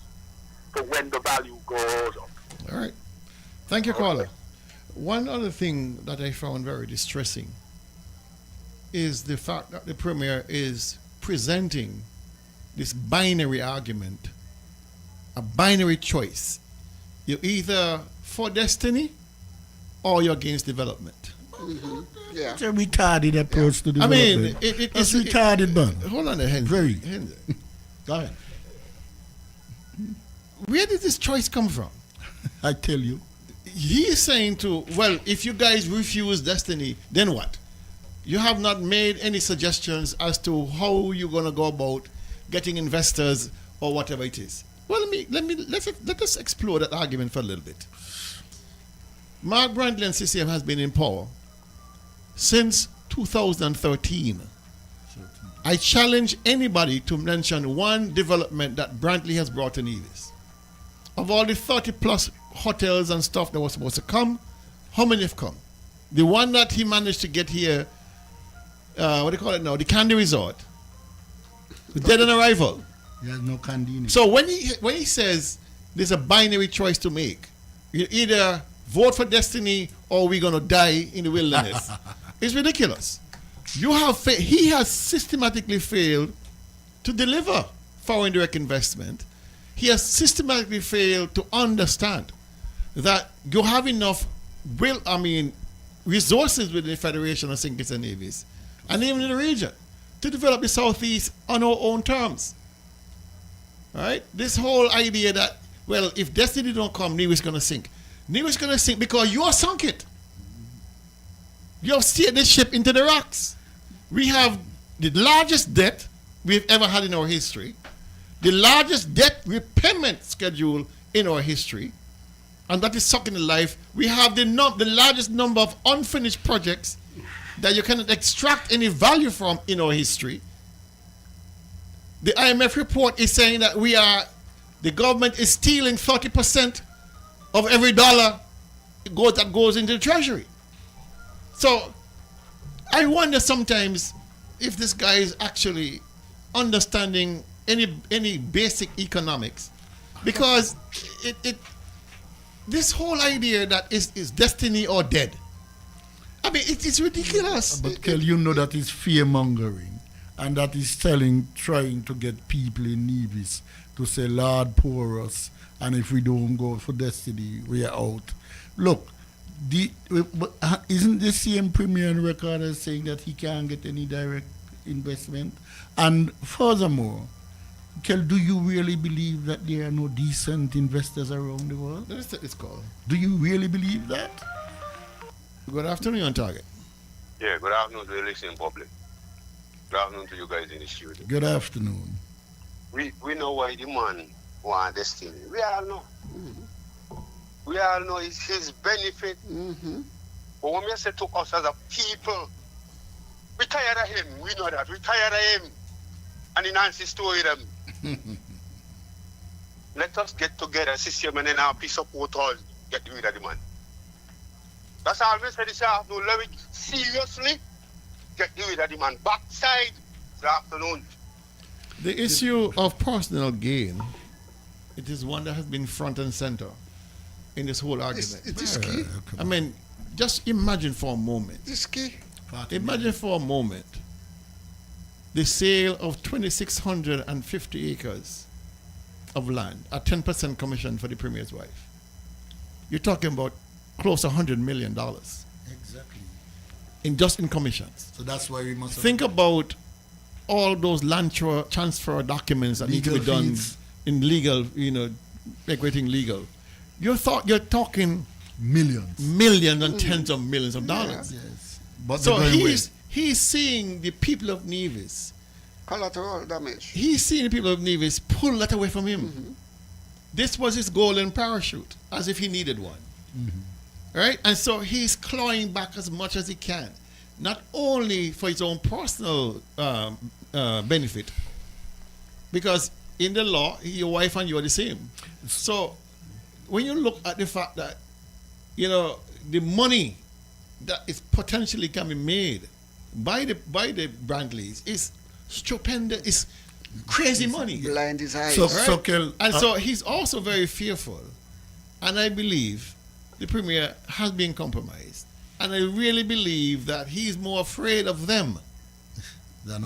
for when the value goes up. All right. Thank you, caller. One other thing that I found very distressing is the fact that the Premier is presenting this binary argument, a binary choice. You're either for destiny or you're against development. Yeah. It's a retarded approach to I development. mean, it's retarded, man. Hold on a hand. Very. Go ahead. Where did this choice come from? I tell you. He is saying if you guys refuse destiny, then what? You have not made any suggestions as to how you're going to go about getting investors or whatever it is. Well, let us explore that argument for a little bit. Mark Brantley and CCM has been in power since 2013. I challenge anybody to mention one development that Brantley has brought to Nevis. Of all the 30 plus hotels and stuff that was supposed to come, how many have come? The one that he managed to get here, what do you call it now? The Candy Resort. Dead on arrival. He has no candy in it. So when he says there's a binary choice to make, you either vote for destiny or we're going to die in the wilderness, it's ridiculous. he has systematically failed to deliver foreign direct investment. He has systematically failed to understand that you have enough resources within the Federation of St. Kitts and Nevis and even in the region to develop the Southeast on our own terms. All right? This whole idea that, well, if destiny don't come, Nevis is going to sink. Nevis is going to sink because you have sunk it. You have steered this ship into the rocks. We have the largest debt we've ever had in our history, the largest debt repayment schedule in our history, and that is sucking the life. We have the largest number of unfinished projects that you cannot extract any value from in our history. The IMF report is saying that the government is stealing 30% of every dollar that goes into the treasury. So I wonder sometimes if this guy is actually understanding any basic economics, because this whole idea that is destiny or dead, I mean, it's ridiculous. But Kel, you know that is fear mongering, and that is trying to get people in Nevis to say, Lord, pour us, and if we don't go for destiny, we are out. Look, isn't the same premier on record as saying that he can't get any direct investment? And furthermore, Kel, do you really believe that there are no decent investors around the world? Let us take this call. Do you really believe that? Good afternoon, on target. Yeah, good afternoon to the listening public. Good afternoon to you guys in the studio. Good afternoon. We know why the man want destiny. We all know. We all know it's his benefit. But when we say to us as a people, we tired of him. We know that. We tired of him. And in answer story them. Let us get together, system, and then our peace support all get rid of the man. That's all we say this afternoon. Let me seriously get rid of the man. Backside this afternoon. The issue of personal gain, it is one that has been front and center in this whole argument. It is key. I mean, just imagine for a moment. It's key. Imagine for a moment the sale of 2,650 acres of land at 10% commission for the Premier's wife. You're talking about close to $100 million. Exactly. Just in commissions. So that's why we must think about all those land transfer documents that need to be done in legal, everything legal. You're talking millions and tens of millions of dollars. Yes. But so he's seeing the people of Nevis. Collateral damage. He's seeing the people of Nevis pull that away from him. This was his golden parachute, as if he needed one. Right? And so he's clawing back as much as he can, not only for his own personal benefit, because in the law, your wife and you are the same. So when you look at the fact that, the money that is potentially can be made by the Brantleys is stupendous, is crazy money. Blind his eyes. So he's also very fearful, and I believe the Premier has been compromised, and I really believe that he's more afraid of them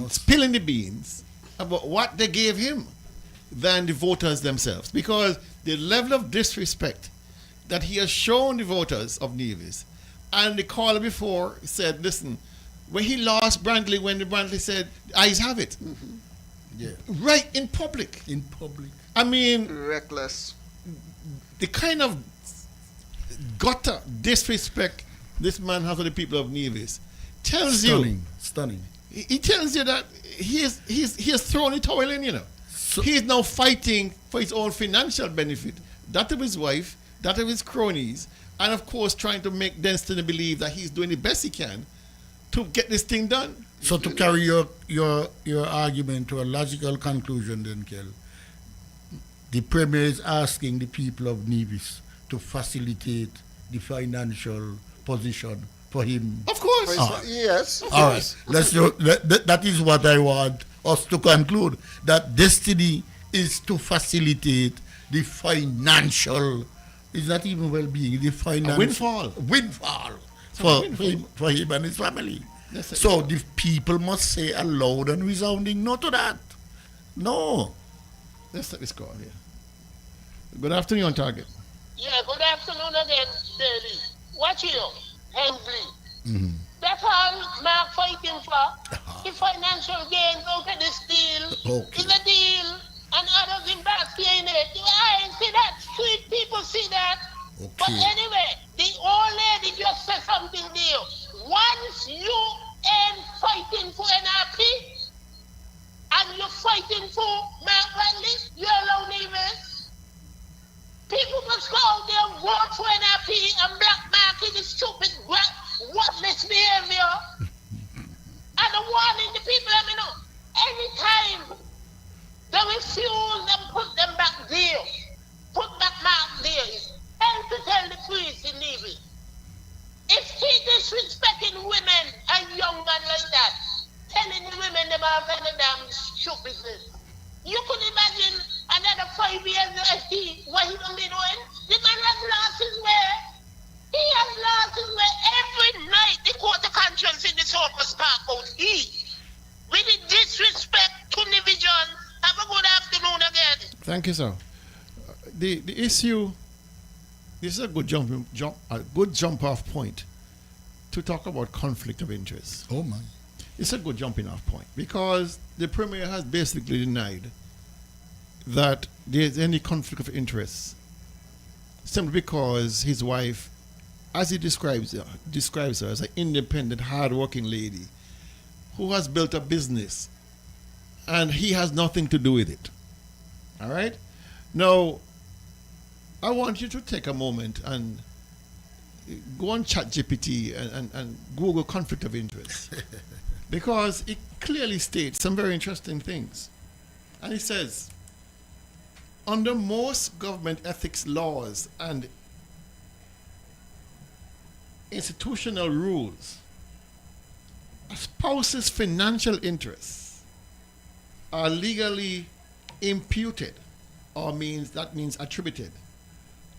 spilling the beans about what they gave him than the voters themselves, because the level of disrespect that he has shown the voters of Nevis, and the caller before said, listen, when he lost Brantley, when the Brantley said, eyes have it. Yeah. Right in public. I mean, reckless. The kind of gutter disrespect this man has for the people of Nevis tells stunning. He tells you that he has thrown the towel in, he is now fighting for his own financial benefit, that of his wife, that of his cronies, and of course trying to make Destiny believe that he's doing the best he can to get this thing done. So to carry your argument to a logical conclusion then, Kel, the Premier is asking the people of Nevis to facilitate the financial position for him. Of course. Yes. All right. That is what I want us to conclude, that destiny is to facilitate the financial, it's not even well-being, the financial windfall for him and his family. So the people must say a loud and resounding no to that. No. Let's take this call here. Good afternoon, on target. Yeah, good afternoon again, Daily. Watch you, Hensley. That's all Mark fighting for. The financial gain out of this deal is a deal, and others in basket in it. I see that. Street people see that. But anyway, the old lady just said something there. Once you ain't fighting for NRP, and you're fighting for Mark Riley, you're alone even. People must go out there and vote for NRP and black market is stupid, worthless behavior. And I'm warning the people, I mean, anytime they refuse and put them back there, put back Mark there, and to tell the priest in Navy. If he disrespecting women and young men like that, telling the women them have any damn stupidness. You could imagine another 5 years what he done been doing? The man has lost his way. He has lost his way every night. The court of conscience in the Sopas Park out he. With the disrespect to the vision. Have a good afternoon again. Thank you, sir. The issue, this is a good jump off point to talk about conflict of interest. Oh my. It's a good jumping off point because the Premier has basically denied that there's any conflict of interest simply because his wife, as he describes her as an independent, hard-working lady who has built a business and he has nothing to do with it. All right? Now, I want you to take a moment and go on ChatGPT and Google conflict of interest. Because it clearly states some very interesting things. And it says, under most government ethics laws and institutional rules, a spouse's financial interests are legally imputed, or means attributed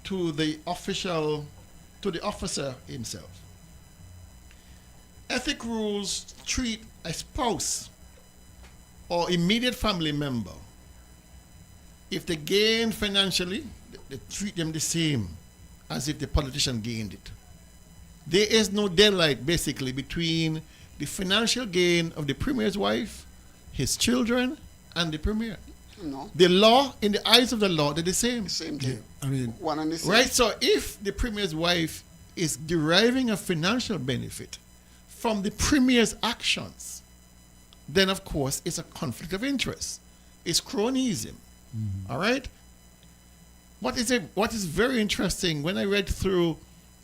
to the officer himself. Ethic rules treat a spouse or immediate family member, if they gain financially, they treat them the same as if the politician gained it. There is no daylight basically between the financial gain of the Premier's wife, his children, and the Premier. No. The law, in the eyes of the law, they're the same. Same thing. I mean, one and the same. Right? So if the Premier's wife is deriving a financial benefit from the Premier's actions, then of course it's a conflict of interest. It's cronyism. All right? What is very interesting, when I read through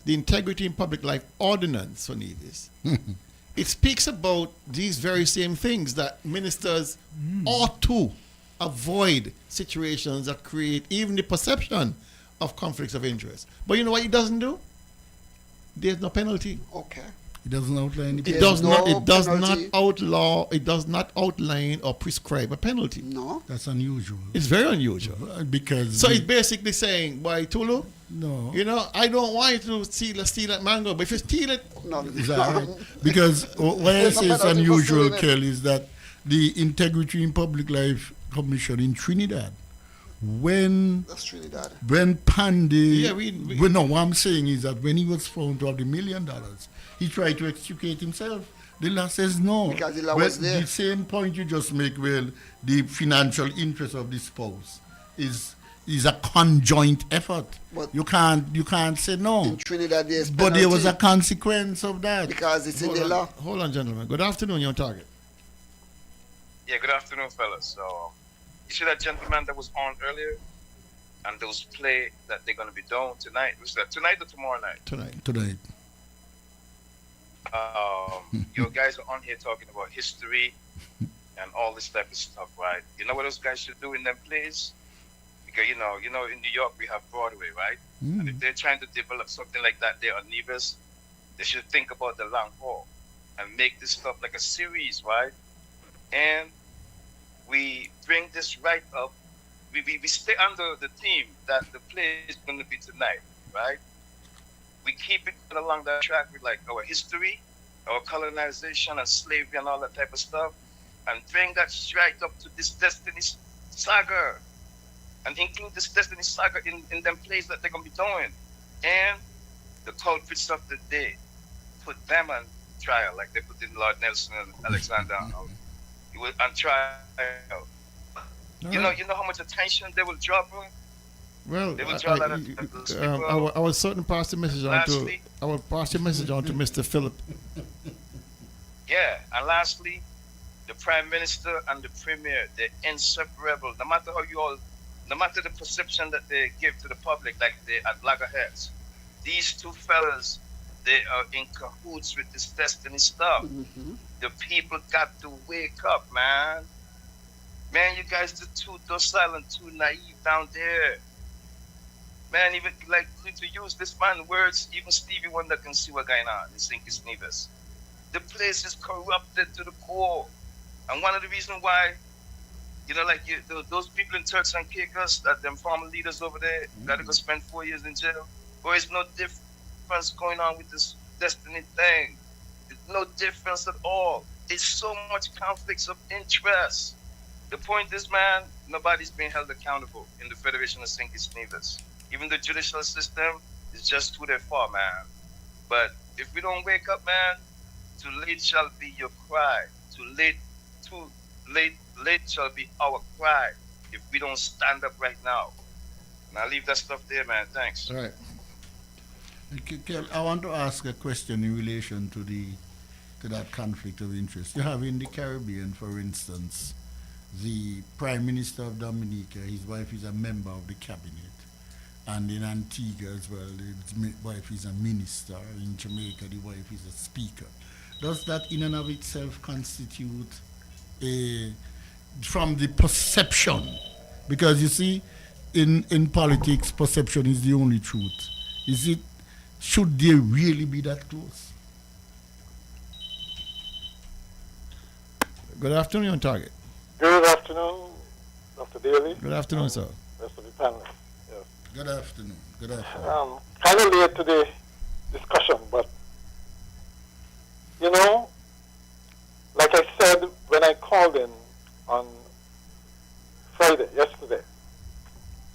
the Integrity in Public Life Ordinance for Nevis, it speaks about these very same things, that ministers ought to avoid situations that create even the perception of conflicts of interest. But you know what it doesn't do? There's no penalty. Okay. It doesn't outline the It does not outline or prescribe a penalty. No. That's unusual. It's very unusual. Because so it's basically saying, boy, Tulu, no. You know, I don't want you to steal that mango, but if you steal it, no. Is that right? Because why I say it's unusual, Kel, is that the Integrity in Public Life Commission in Trinidad, that's Trinidad. When Pandey, no, what I'm saying is that when he was found to have the $1 million, he tried to extricate himself. The law says no. Because the law was there. The same point you just make, well, the financial interest of the spouse is a conjoint effort. But you can't say no. In Trinidad, there's but there was a consequence of that. Because it's in the law. Hold on, gentlemen. Good afternoon, you're on target. Yeah, good afternoon, fellas. So, you see that gentleman that was on earlier? And those play that they're going to be doing tonight. Was that tonight or tomorrow night? Tonight. You guys are on here talking about history and all this type of stuff, right? You know what those guys should do in them plays? Because you know, in New York we have Broadway, right? And if they're trying to develop something like that there on Nevis, they should think about the long haul and make this stuff like a series, right? And we bring this right up. We stay under the theme that the play is going to be tonight, right? We keep it along that track with like our history, our colonization and slavery and all that type of stuff, and bring that right up to this Destiny Saga, and include this Destiny Saga in them plays that they're gonna be doing, and the culprits of the day, put them on trial like they put in Lord Nelson and Alexander Arnold. On trial. You know how much attention they will draw, bro. Well, They will draw a lot of people. I will certainly pass the message on to. Lastly- I will pass the message on to Mr. Philip. Yeah, and lastly, the Prime Minister and the Premier, they're inseparable. No matter the perception that they give to the public, like they at loggerheads, these two fellas, they are in cahoots with this destiny stuff. The people got to wake up, man. Man, you guys are too docile and too naive down there. Man, even like to use this man words, even Stevie Wonder can see what's going on in St. Nevis. The place is corrupted to the core. And one of the reasons why, those people in Turks and Caicos, that them former leaders over there, got to go spend 4 years in jail. There is no difference going on with this destiny thing. There's no difference at all. There's so much conflicts of interest. The point is, man, nobody's being held accountable in the Federation of St. Nevis. Even the judicial system is just too far, man. But if we don't wake up, man, too late shall be your cry. Too late shall be our cry if we don't stand up right now. And I'll leave that stuff there, man. Thanks. All right. I want to ask a question in relation to that conflict of interest. You have in the Caribbean, for instance, the Prime Minister of Dominica, his wife is a member of the cabinet. And in Antigua as well, his wife is a minister. In Jamaica, the wife is a speaker. Does that in and of itself constitute from the perception? Because you see, in politics, perception is the only truth. Should they really be that close? Good afternoon, on Target. Good afternoon, Dr. Daly. Good afternoon, sir. Rest of the panel. Yes. Good afternoon. Good afternoon. Kind of late to the discussion, but like I said when I called in on Friday, yesterday,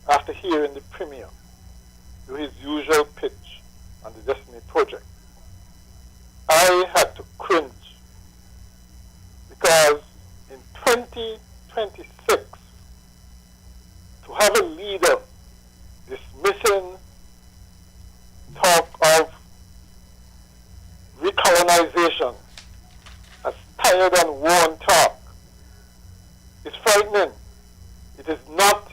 after hearing the Premier do his usual pitch on the Destiny Project, I had to cringe because in 2026, to have a leader dismissing talk of recolonization as tired and worn talk is frightening. It is not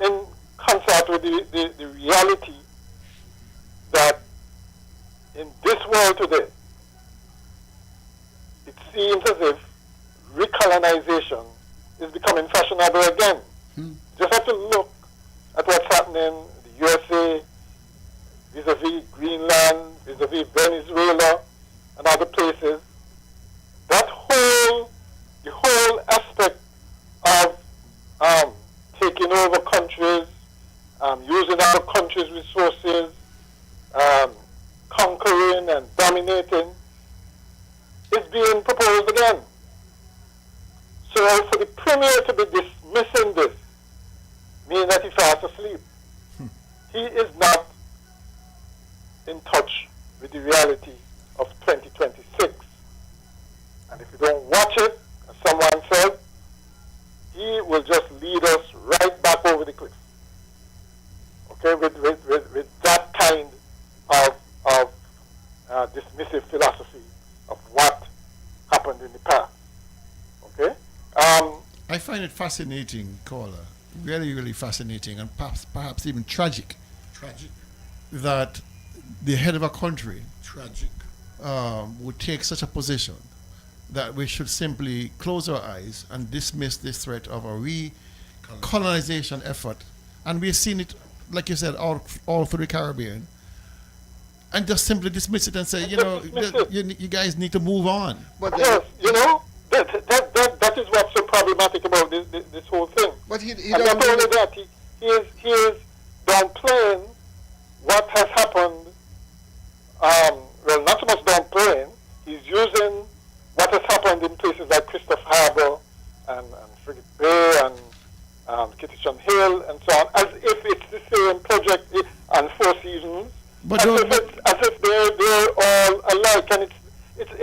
in concert with the reality that in this world today, it seems as if recolonization is becoming fashionable again. Just have to look at what's happening in the USA, vis-a-vis Greenland, vis-a-vis Venezuela, and other places. The whole aspect of taking over countries, using other countries' resources, conquering and dominating, is being proposed again. So for the Premier to be dismissing this means that he's fast asleep. He is not in touch with the reality of 2026. And if you don't watch it, as someone said, he will just lead us right back over the cliff. Okay, with that kind of dismissive philosophy of what happened in the past. Okay? I find it fascinating, caller. Really, really fascinating, and perhaps even tragic. Tragic. That the head of a country Tragic. Would take such a position that we should simply close our eyes and dismiss this threat of a colonization effort. And we've seen it, like you said, all through the Caribbean. And just simply dismiss it and say, you guys need to move on. But yes, that is what's so problematic about this whole thing. But he and not only that, he is downplaying what has happened. Well, not so much downplaying. Kitchen Hill and so on, as if it's the same project and Four Seasons, But as if they're all alike, and it's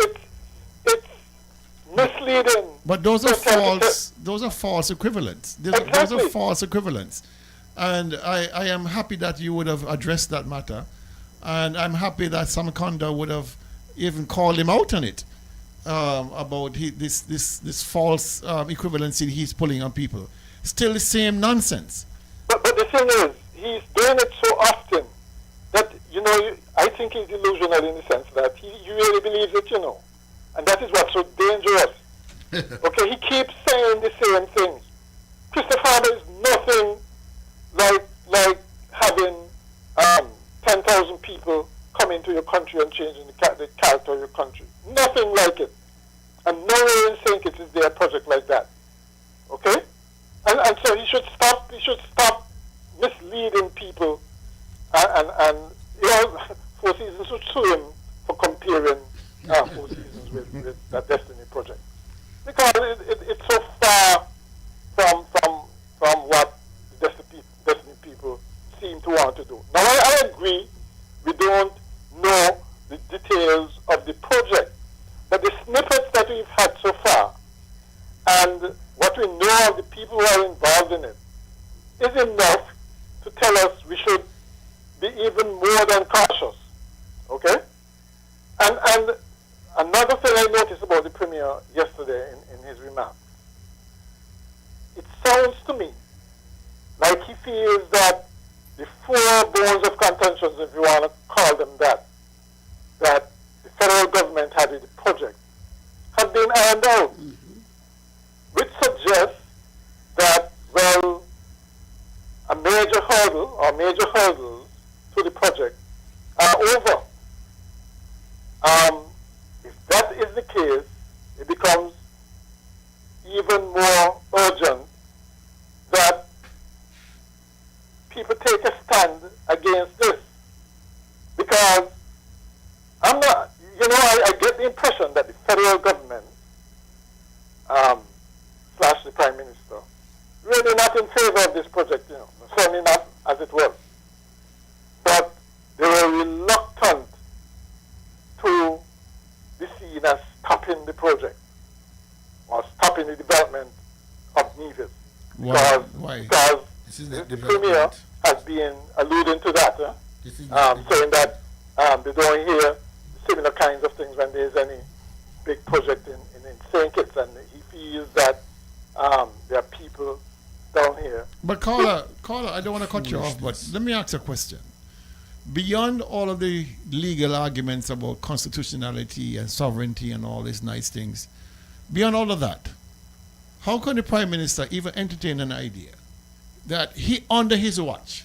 misleading. But those are false. Those are false equivalents. Those are false equivalents. And I am happy that you would have addressed that matter, and I'm happy that Samakonda would have even called him out on it about this false equivalency he's pulling on people. Still the same nonsense. But the thing is, he's doing it so often that I think he's delusional in the sense that he really believes it, and that is what's so dangerous. Okay, he keeps saying the same things. Christopher Harbour is nothing like having 10,000 people come into your country and changing the character of your country. Nothing like it. And nowhere in St. Kitts is there a project like that. Okay? And so he should stop misleading people and Four Seasons should sue him for comparing Four Seasons with that Destiny project. Because it's so far from what the Destiny people seem to want to do. Now I agree we don't know the details of the project, but the snippets that we've had so far and what we know of the people who are involved in it is enough to tell us we should be even more than cautious. Okay? And another thing I noticed about the Premier yesterday in his remarks, it sounds to me like he feels that the four bones of contention, if you want to call them that the federal government had with the project, have been ironed out, which suggests that, well, a major hurdle or major hurdles to the project are over. If that is the case, it becomes even more urgent that people take a stand against this. Because I'm not, I get the impression that the federal government / the Prime Minister really not in favor of this project, certainly not as it was. But they were reluctant to be seen as stopping the project or stopping the development of Nevis. Why? Because the Premier has been alluding to that, saying that they don't hear similar kinds of things when there's any big project in St. Kitts, and he feels that there are people down here. But caller, I don't want to cut you off, but let me ask a question. Beyond all of the legal arguments about constitutionality and sovereignty and all these nice things, beyond all of that, how can the Prime Minister even entertain an idea that under his watch,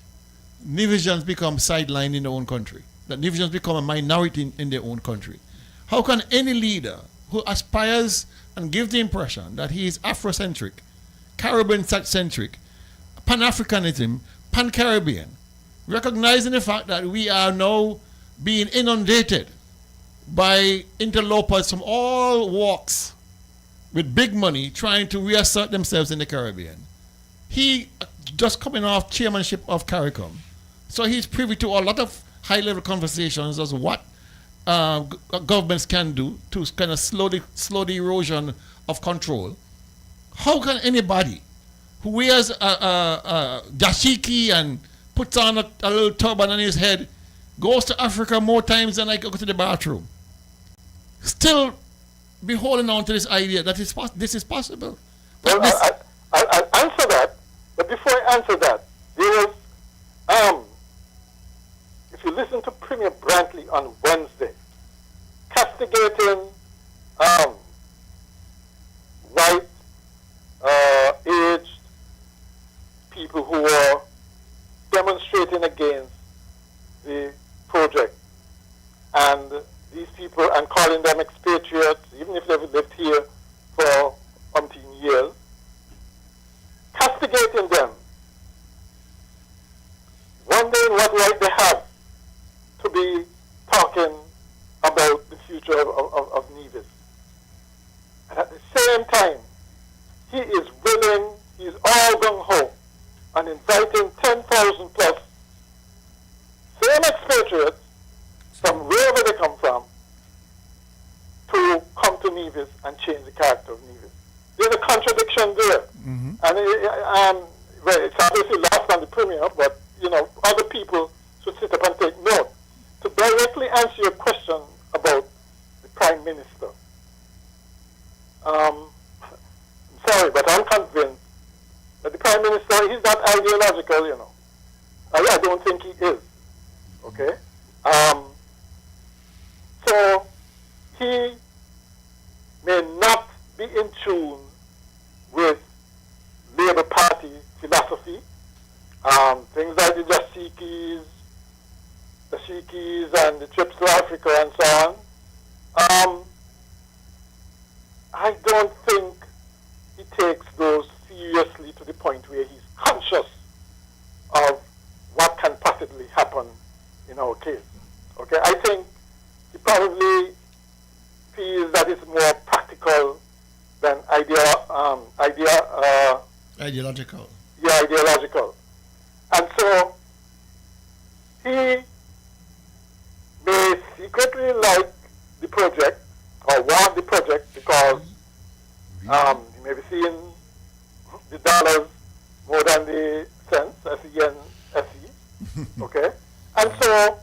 Nevisians become sidelined in their own country, that Nevisians become a minority in their own country? How can any leader who aspires and gives the impression that he is Afrocentric, Caribbean-centric, Pan-Africanism, Pan-Caribbean, recognizing the fact that we are now being inundated by interlopers from all walks with big money trying to reassert themselves in the Caribbean? He just coming off chairmanship of CARICOM, so he's privy to a lot of high-level conversations as what governments can do to kind of slow the erosion of control. How can anybody who wears a dashiki and puts on a little turban on his head, goes to Africa more times than I go to the bathroom, still be holding on to this idea that this is possible? Well, I'll answer that, but before I answer that, there was, if you listen to Premier Brantley on Wednesday, castigating white, aged people who were demonstrating against the project, and these people, and calling them expatriates, even if they've lived here for umpteen years, castigating them, wondering what right they have to be talking about the future of Nevis. And at the same time, he is willing, he is all gung-ho inviting 10,000 plus same expatriates from wherever they come from to come to Nevis and change the character of Nevis. There's a contradiction there. And well, it's obviously lost on the Premier, but, you know, other people should sit up and take note. To directly answer your question about the Prime Minister, I'm sorry, but I'm convinced that the Prime Minister, he's not ideological, you know. I don't think he is. Okay? So, he may not be in tune with Labour Party philosophy. Things like the Dashikis and the trips to Africa and so on. I don't think he takes those seriously to the point where he's conscious of what can possibly happen in our case. Okay, I think he probably feels that it's more practical than ideological. Yeah, ideological. And so he may secretly like the project or want the project because he may be seeing the dollars more than the cents, S-E-N-S-E, okay? And so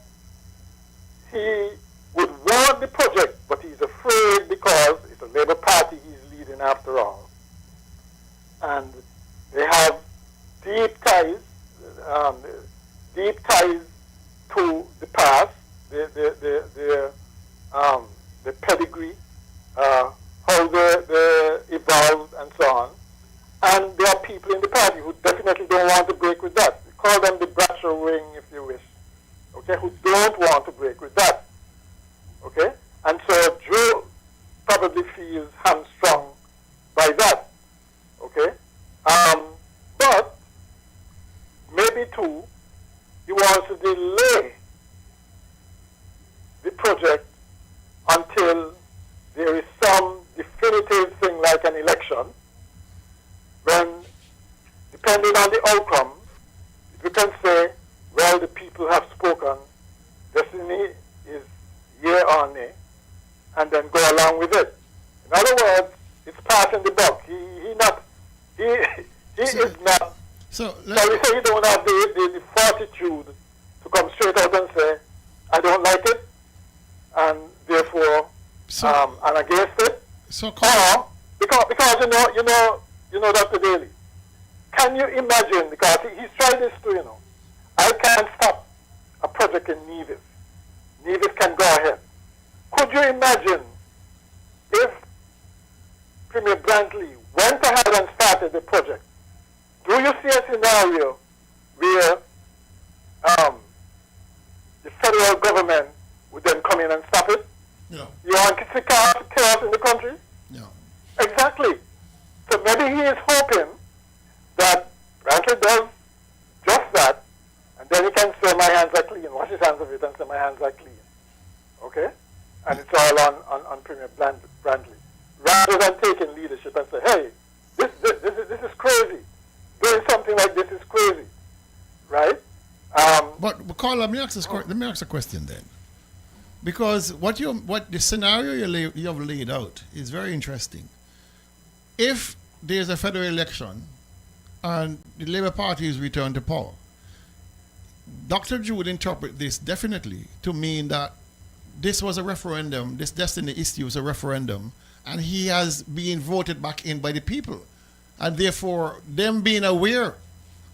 he would want the project, but he's afraid because it's a Labour Party he's leading after all. And they have deep ties to the past, the pedigree, how they evolved and so on. And there are people in the party who definitely don't want to break with that. We call them the Bradshaw ring, if you wish, okay, who don't want to break with that, okay? And so Joe probably feels hamstrung by that, okay? But maybe too, he wants to delay the project until there is some definitive thing like an election, when, depending on the outcome, we can say, well, the people have spoken, destiny is yea or nay, and then go along with it. In other words, it's passing the buck. He is not. So we say he don't have the fortitude to come straight out and say, I don't like it, and therefore I'm against it. So or because you know Dr. Daly, can you imagine? Because he's tried this too. You know, I can't stop a project in Nevis. Nevis can go ahead. Could you imagine if Premier Brantley went ahead and started the project? Do you see a scenario where the federal government would then come in and stop it? No. You want to see chaos in the country? No. Exactly. So maybe he is hoping that Brantley does just that, and then he can say my hands are clean, wash his hands of it and say my hands are clean. Okay? And it's all on Premier Brantley. Rather than taking leadership and say, hey, this is crazy. Doing something like this is crazy. Right? But Carl, let me ask a question then. Because what the scenario you have laid out is very interesting. If there's a federal election and the Labour Party is returned to power, Dr. Drew would interpret this definitely to mean that this was a referendum, this destiny issue was a referendum, and he has been voted back in by the people. And therefore, them being aware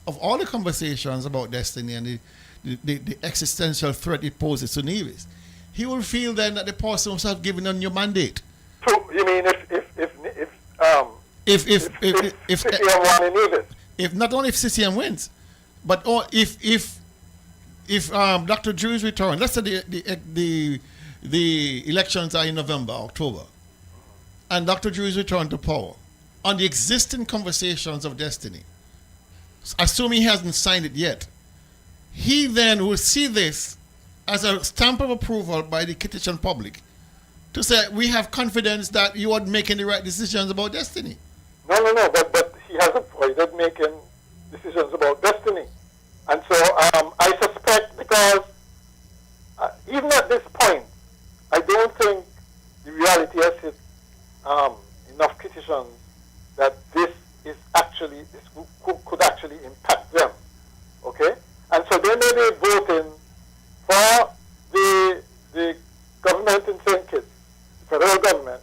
of all the conversations about destiny and the existential threat it poses to Nevis, he will feel then that the person was have given a new mandate. So you mean if CCM won in Nevis? If not only if CCM wins, but if Dr. Drew is returned, let's say the elections are in November, October, and Dr. Drew is returned to power on the existing conversations of destiny, assuming he hasn't signed it yet, he then will see this as a stamp of approval by the Kittitian public to say we have confidence that you are making the right decisions about destiny. No, but he has avoided making decisions about destiny. that this is actually, could actually impact them. Okay? And so they may be voting for the government in St. Kitts, the federal government,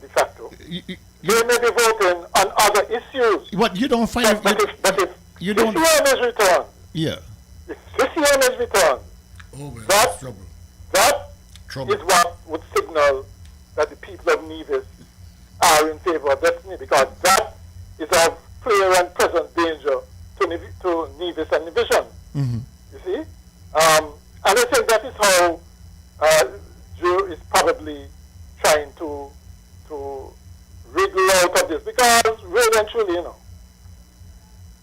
de facto. They may be voting on other issues. What you don't find? But if you don't. CCM is returned, Yeah. if CCM is returned, that is what would signal that the people of Nevis are in favor of destiny, because that is of clear and present danger to Nevis and Division. Mm-hmm. You see? And I think that is how Joe is probably trying to wriggle out of this, because really and truly,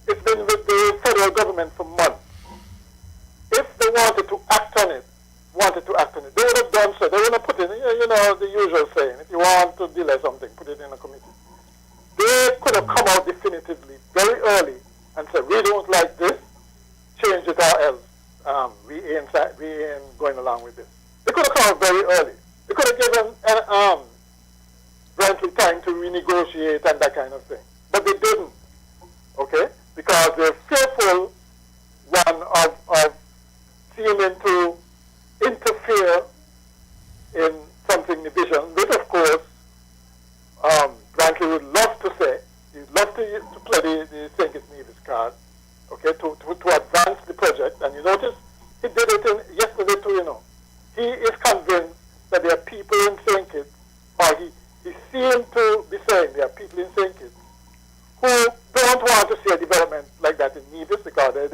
it's been with the federal government for months. If they wanted to act on it, they would have done so. They would have put in, the usual saying, if you want to delay something, put it in a committee. They could have come out definitively very early and said, we don't like this, change it or else. We ain't going along with this. They could have come out very early. They could have given Brantley time to renegotiate and that kind of thing. But they didn't. Okay? Because they're fearful, of seeming to interfere in something division, which of course Brantley would love to say. He'd love to play the St. Kitts Nevis card, okay, to advance the project. And you notice he did it yesterday too, He is convinced that there are people in St. Kitts, or he seemed to be saying there are people in St. Kitts who don't want to see a development like that in Nevis, because they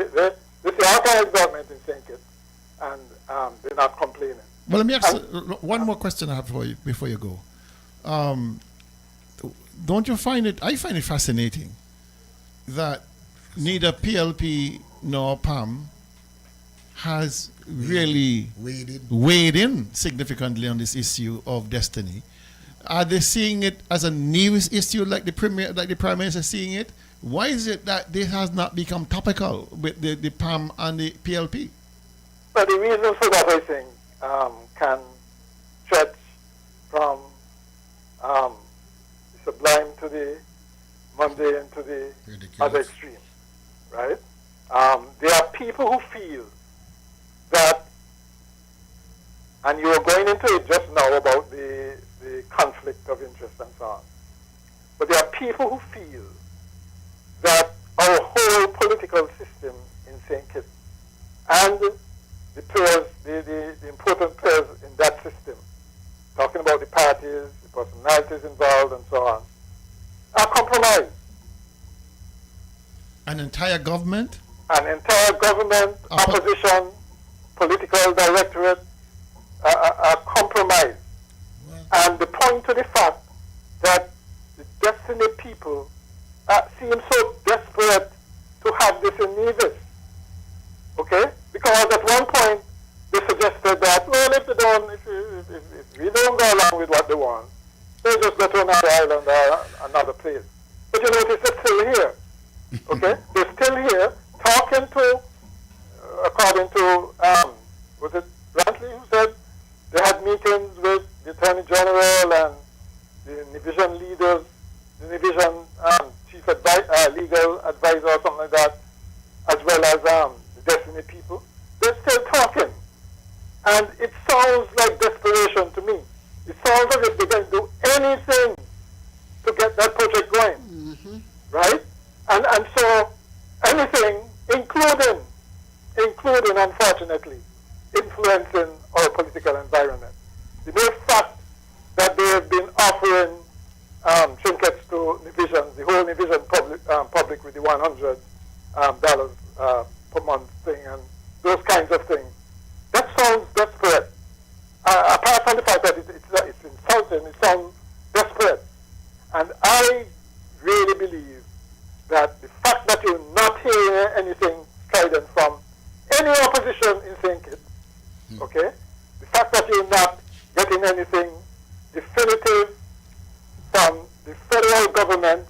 see all kinds of development in St. Kitts, and they're not complaining. Well, let me ask one more question I have for you before you go. Don't you find it? I find it fascinating that neither PLP nor PAM has really weighed in significantly on this issue of destiny. Are they seeing it as a Nevis issue like the Prime Minister is seeing it? Why is it that this has not become topical with the PAM and the PLP? But the reason for that, I think, can stretch from sublime to the mundane to the other extreme, right? There are people who feel that, and you were going into it just now about the conflict of interest and so on, but there are people who feel that our whole political system in St. Kitts and the players, the important players in that system, talking about the parties, the personalities involved and so on, are compromised. An entire government? An entire government, opposition, political directorate are compromised. And they point to the fact that the Destiny people seem so desperate to have this in Nevis. Okay? Because at one point they suggested that, well, if we don't go along with what they want, they just go to another island or another place. But you notice they're still here. Okay? They're still here talking to, according to, was it Brantley who said they had meetings with the Attorney General and the division leaders, the division chief legal advisor or something like that, as well as the Destiny people. They're still talking. And it sounds like desperation to me. It sounds as if they're going to do anything to get that project going. Mm-hmm. Right? And so anything, including, unfortunately, influencing our political environment. The mere fact that they have been offering trinkets to Nivision, the whole Nivision public with the $100 per month thing and those kinds of things, that sounds desperate. Apart from the fact that it's insulting, it sounds desperate. And I really believe that the fact that you're not hearing anything strident from any opposition in St. Kitts, okay, the fact that you're not getting anything definitive from the federal government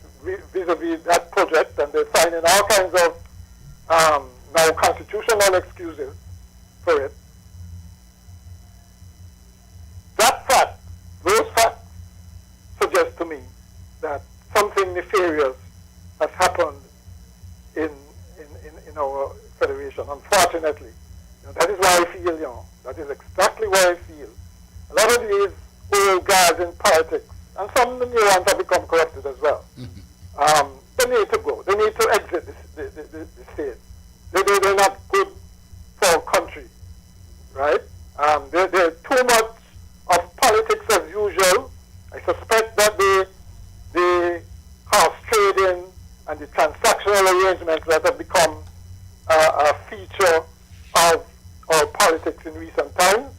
vis-a-vis that project, and they're finding all kinds of now constitutional excuses for it. That fact, those facts suggest to me serious has happened in our federation, unfortunately. That is why I feel, that is exactly why I feel. A lot of these old guys in politics, and some of the new ones have become corrupted as well. They need to go. They need to exit the state. They're not good for our country, right? They're too much of politics as usual. I suspect that the horse trading and the transactional arrangements that have become a feature of our politics in recent times,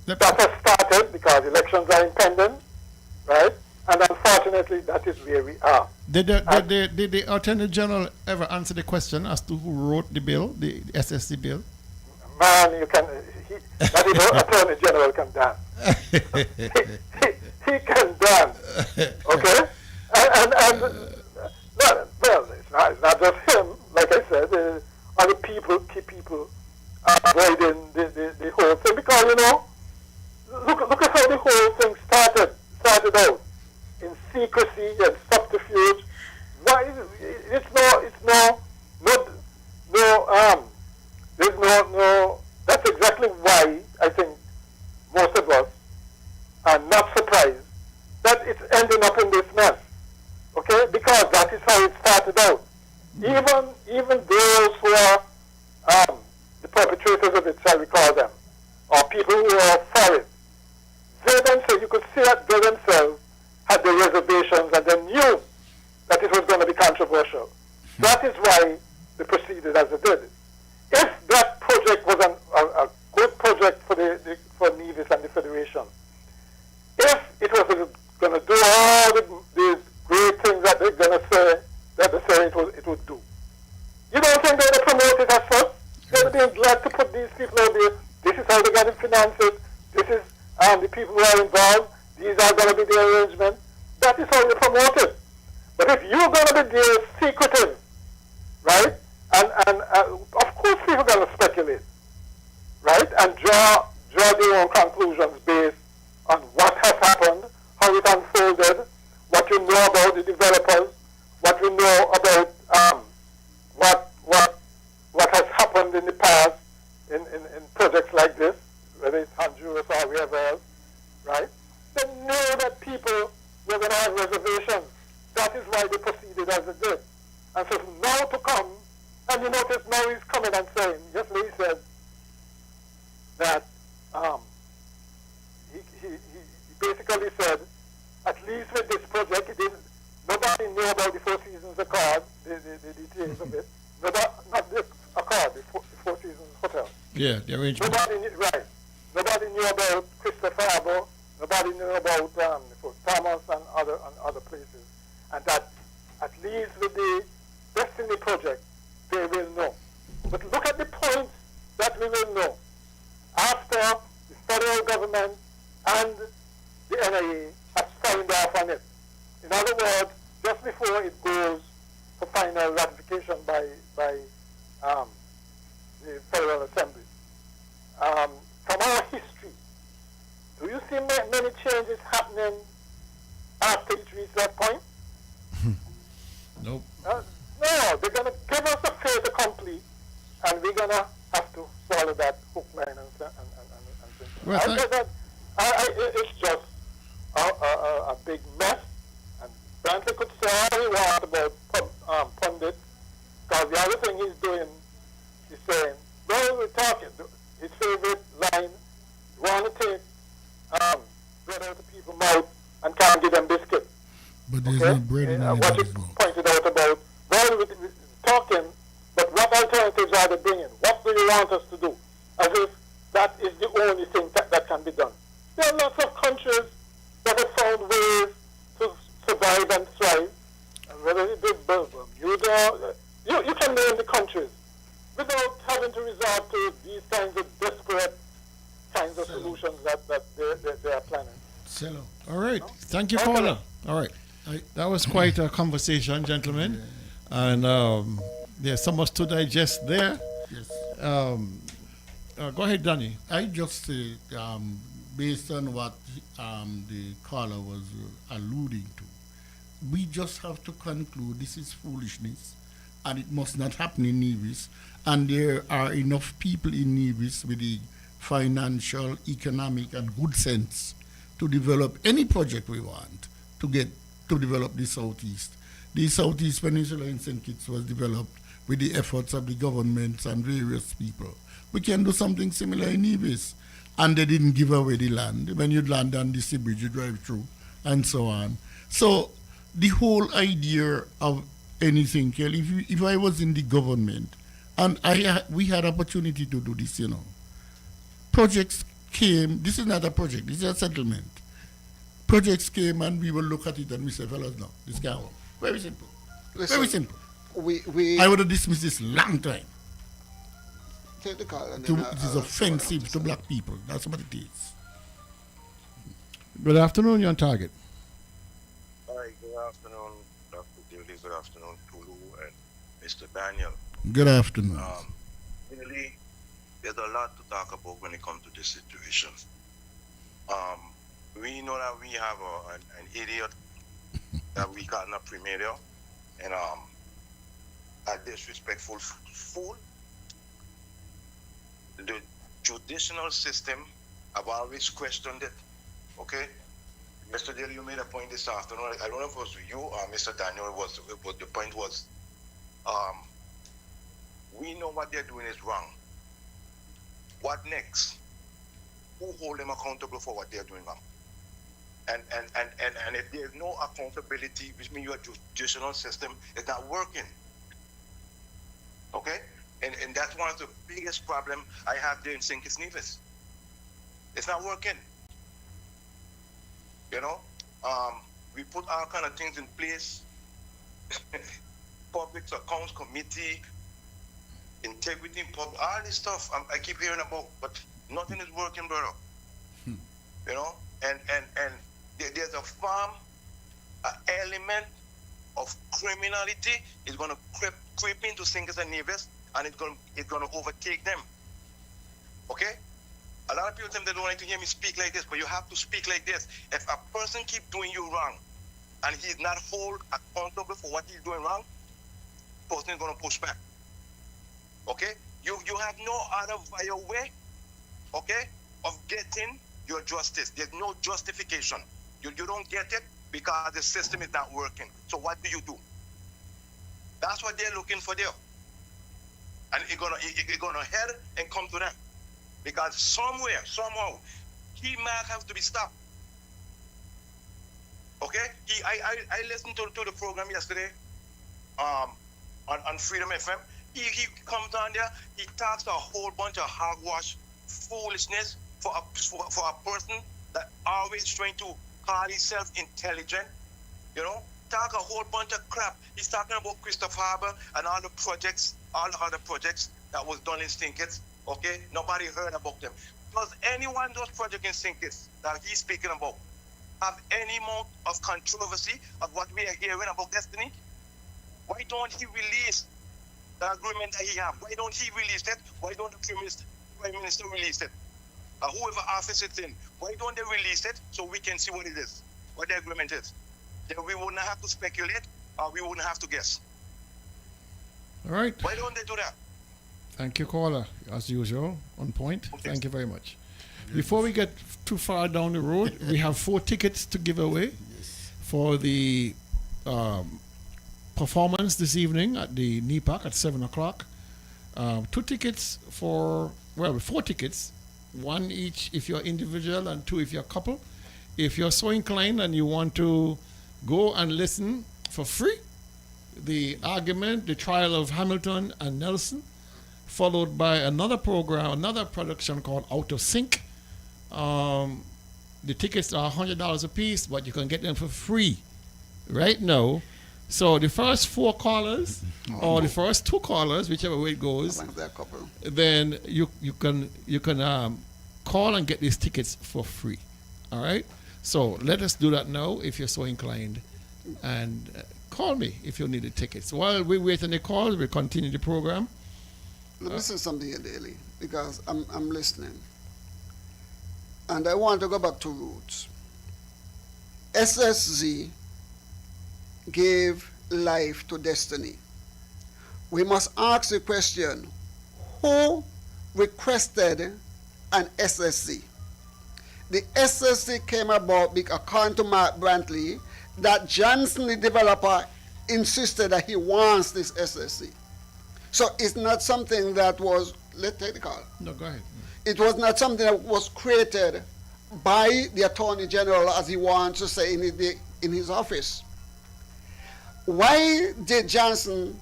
that has started because elections are impending, right? And unfortunately, that is where we are. Did the Attorney General ever answer the question as to who wrote the bill, the SSC bill? Man, that is what Attorney General can dance. he can dance, okay? And well, it's not just him. Like I said, other key people are avoiding the whole thing because look at how the whole thing started out in secrecy and subterfuge. Why? There's no. That's exactly why I think most of us are not surprised that it's ending up in this mess. Okay, because that is how it started out. Even those who are the perpetrators of it, shall we call them, or people who are for it, they themselves, you could see that they themselves had their reservations and they knew that it was going to be controversial. That is why they proceeded as they did. If that project was a good project for Nevis and the Federation, if it was going to do all the great things that they're going to say, that they say it would do, you don't think they would promote it as such? They would be glad to put these people out there. This is how they're going to finance it. This is the people who are involved. These are going to be the arrangement. That is how you promote it. But if you're going to be there secretive, right, and of course people are going to speculate, right, and draw their own conclusions based on what has happened, how it unfolded, what you know about the developers, what you know about what has happened in the past in projects like this, whether it's Honduras or wherever else, right? They know that people were going to have reservations. That is why they proceeded as they did. And so now to come, and you notice now he's coming and saying, yesterday he said that he basically said, at least with this project, nobody knew about the Four Seasons Accord, the details of it. Not the Accord, the Four Seasons Hotel. Yeah, the arrangement. Nobody knew about Christopher Harbour. Nobody knew about Fort Thomas and other places. And that at least with the Destiny project, they will know. But look at the points that we will know. After the federal government and the NIA have signed off on it. In other words, just before it goes for final ratification by the Federal Assembly. From our history, do you see many changes happening after it reaches that point? Nope. No, they're going to give us a fait accompli, and we're going to have to swallow that hook, line, and sinker. Well, It's just a big mess, and Brantley could say all he wants about pundits, because the other thing he's doing is saying, well, we're talking, his favorite line, you want to take bread out of people's mouth and can't give them biscuit. But there's no bread in what you pointed out about, well, we're talking, but what alternatives are they bringing? What do you want us to do? As if that is the only thing that can be done. There are lots of countries that have found ways to survive and thrive. And whether it be Bermuda, you can name the countries without having to resort to these kinds of desperate kinds of solutions that they are planning. All right. Thank you, Paula. All right. That was quite a conversation, gentlemen. And there's so much to digest there. Yes. Go ahead, Danny. I just say, based on what the caller was alluding to, we just have to conclude this is foolishness and it must not happen in Nevis. And there are enough people in Nevis with the financial, economic, and good sense to develop any project we want to get to develop the Southeast. The Southeast Peninsula in St. Kitts was developed with the efforts of the governments and various people. We can do something similar in Nevis. And they didn't give away the land. When you land on the sea bridge, you drive through, and so on. So the whole idea of anything, Kelly, if I was in the government, and we had opportunity to do this, projects came, this is not a project, this is a settlement. Projects came and we will look at it and we say, fellas, no, this can't work. Very simple. Listen, Very simple. We I would have dismissed this long time. take the call and It then is offensive to black people. That's what it is. Good afternoon, you're on target. Hi, good afternoon, Dr. Dilly. Good afternoon, Tulu and Mr. Daniel. Good afternoon. Really, there's a lot to talk about when it comes to this situation. We know that we have an idiot that we call a premier and a disrespectful fool. The judicial system, I've always questioned it. Okay? Mr. Daly, you made a point this afternoon. I don't know if it was you or Mr. Daniel, but the point was we know what they're doing is wrong. What next? Who hold them accountable for what they're doing wrong? And if there's no accountability, which means your judicial system is not working. Okay? And that's one of the biggest problems I have there in St. Kitts Nevis. It's not working. We put all kind of things in place. Public Accounts Committee, integrity in public, all this stuff I keep hearing about, but nothing is working, brother. And there's a farm, an element of criminality is going to creep into St. Kitts and Nevis, and it's going to overtake them. Okay? A lot of people think they don't like to hear me speak like this, but you have to speak like this. If a person keep doing you wrong, and he's not held accountable for what he's doing wrong, the person is going to push back. Okay? You have no other via way, okay, of getting your justice. There's no justification. You don't get it because the system is not working. So what do? That's what they're looking for there. And it's gonna head and come to them. Because somewhere, somehow, he might have to be stopped. Okay? I listened to the program yesterday on Freedom FM. He comes down there, he talks a whole bunch of hogwash foolishness for a person that always trying to call himself intelligent, talk a whole bunch of crap. He's talking about Christopher Harbour and all the projects, all the other projects that was done in St. Kitts. Okay, nobody heard about them. Does anyone those projects in St. Kitts that he's speaking about have any amount of controversy of what we are hearing about Destiny? Why don't he release the agreement that he have? Why don't he release it? Why don't the Prime Minister release it? Whoever office it's in, why don't they release it so we can see what it is, what the agreement is? Then we wouldn't have to speculate or we wouldn't have to guess. All right. Why don't they do that? Thank you, caller. As usual, on point. Okay. Thank you very much. Before we get too far down the road, we have 4 tickets to give away for the performance this evening at the NEPAC at 7 o'clock. 2 tickets 4 tickets, 1 each if you're individual and 2 if you're couple. If you're so inclined and you want to go and listen for free, the argument, the trial of Hamilton and Nelson, followed by another program, another production called Out of Sync. The tickets are $100 a piece, but you can get them for free right now. So the first 4 callers, or the first 2 callers, whichever way it goes, then you can call and get these tickets for free. All right. So let us do that now if you're so inclined, and call me if you need the tickets. While we wait on the calls, we continue the program. Let me say something here, Daily, because I'm listening. And I want to go back to roots. SSZ gave life to destiny. We must ask the question, who requested an SSC? The SSC came about because, according to Mark Brantley, that Johnson, the developer, insisted that he wants this SSC. So it's not something that was, let's take the call. No, go ahead. It was not something that was created by the Attorney General, as he wants to say in his office. Why did Johnson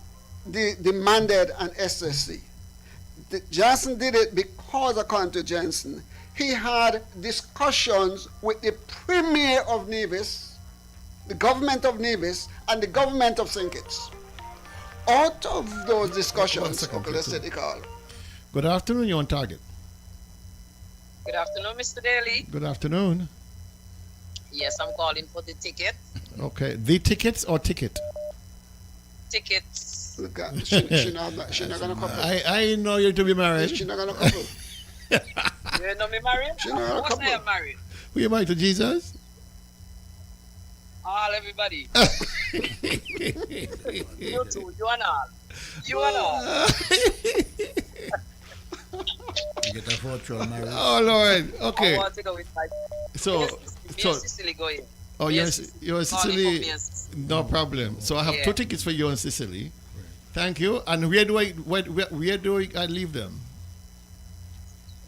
demanded an SSC? Johnson did it because, according to Johnson, he had discussions with the Premier of Nevis, the government of Nevis, and the government of St. Kitts. Out of those discussions, okay, let's take the call. Good afternoon, you're on target. Good afternoon, Mr. Daly. Good afternoon. Yes, I'm calling for the ticket. Okay, the tickets or ticket? Tickets. Look at she not gonna couple. I know you to be married. She not gonna couple. You know me married? She not gonna couple. I am married. Who you married to, Jesus? All, everybody. You too, you and all. You and all. You get a fortune married. Oh, Lord. Okay. I want to go with my... So, me and Sicily going. Oh, you're in Sicily. No problem. So I have Yeah. 2 tickets for you in Sicily. Thank you. And where do I leave them?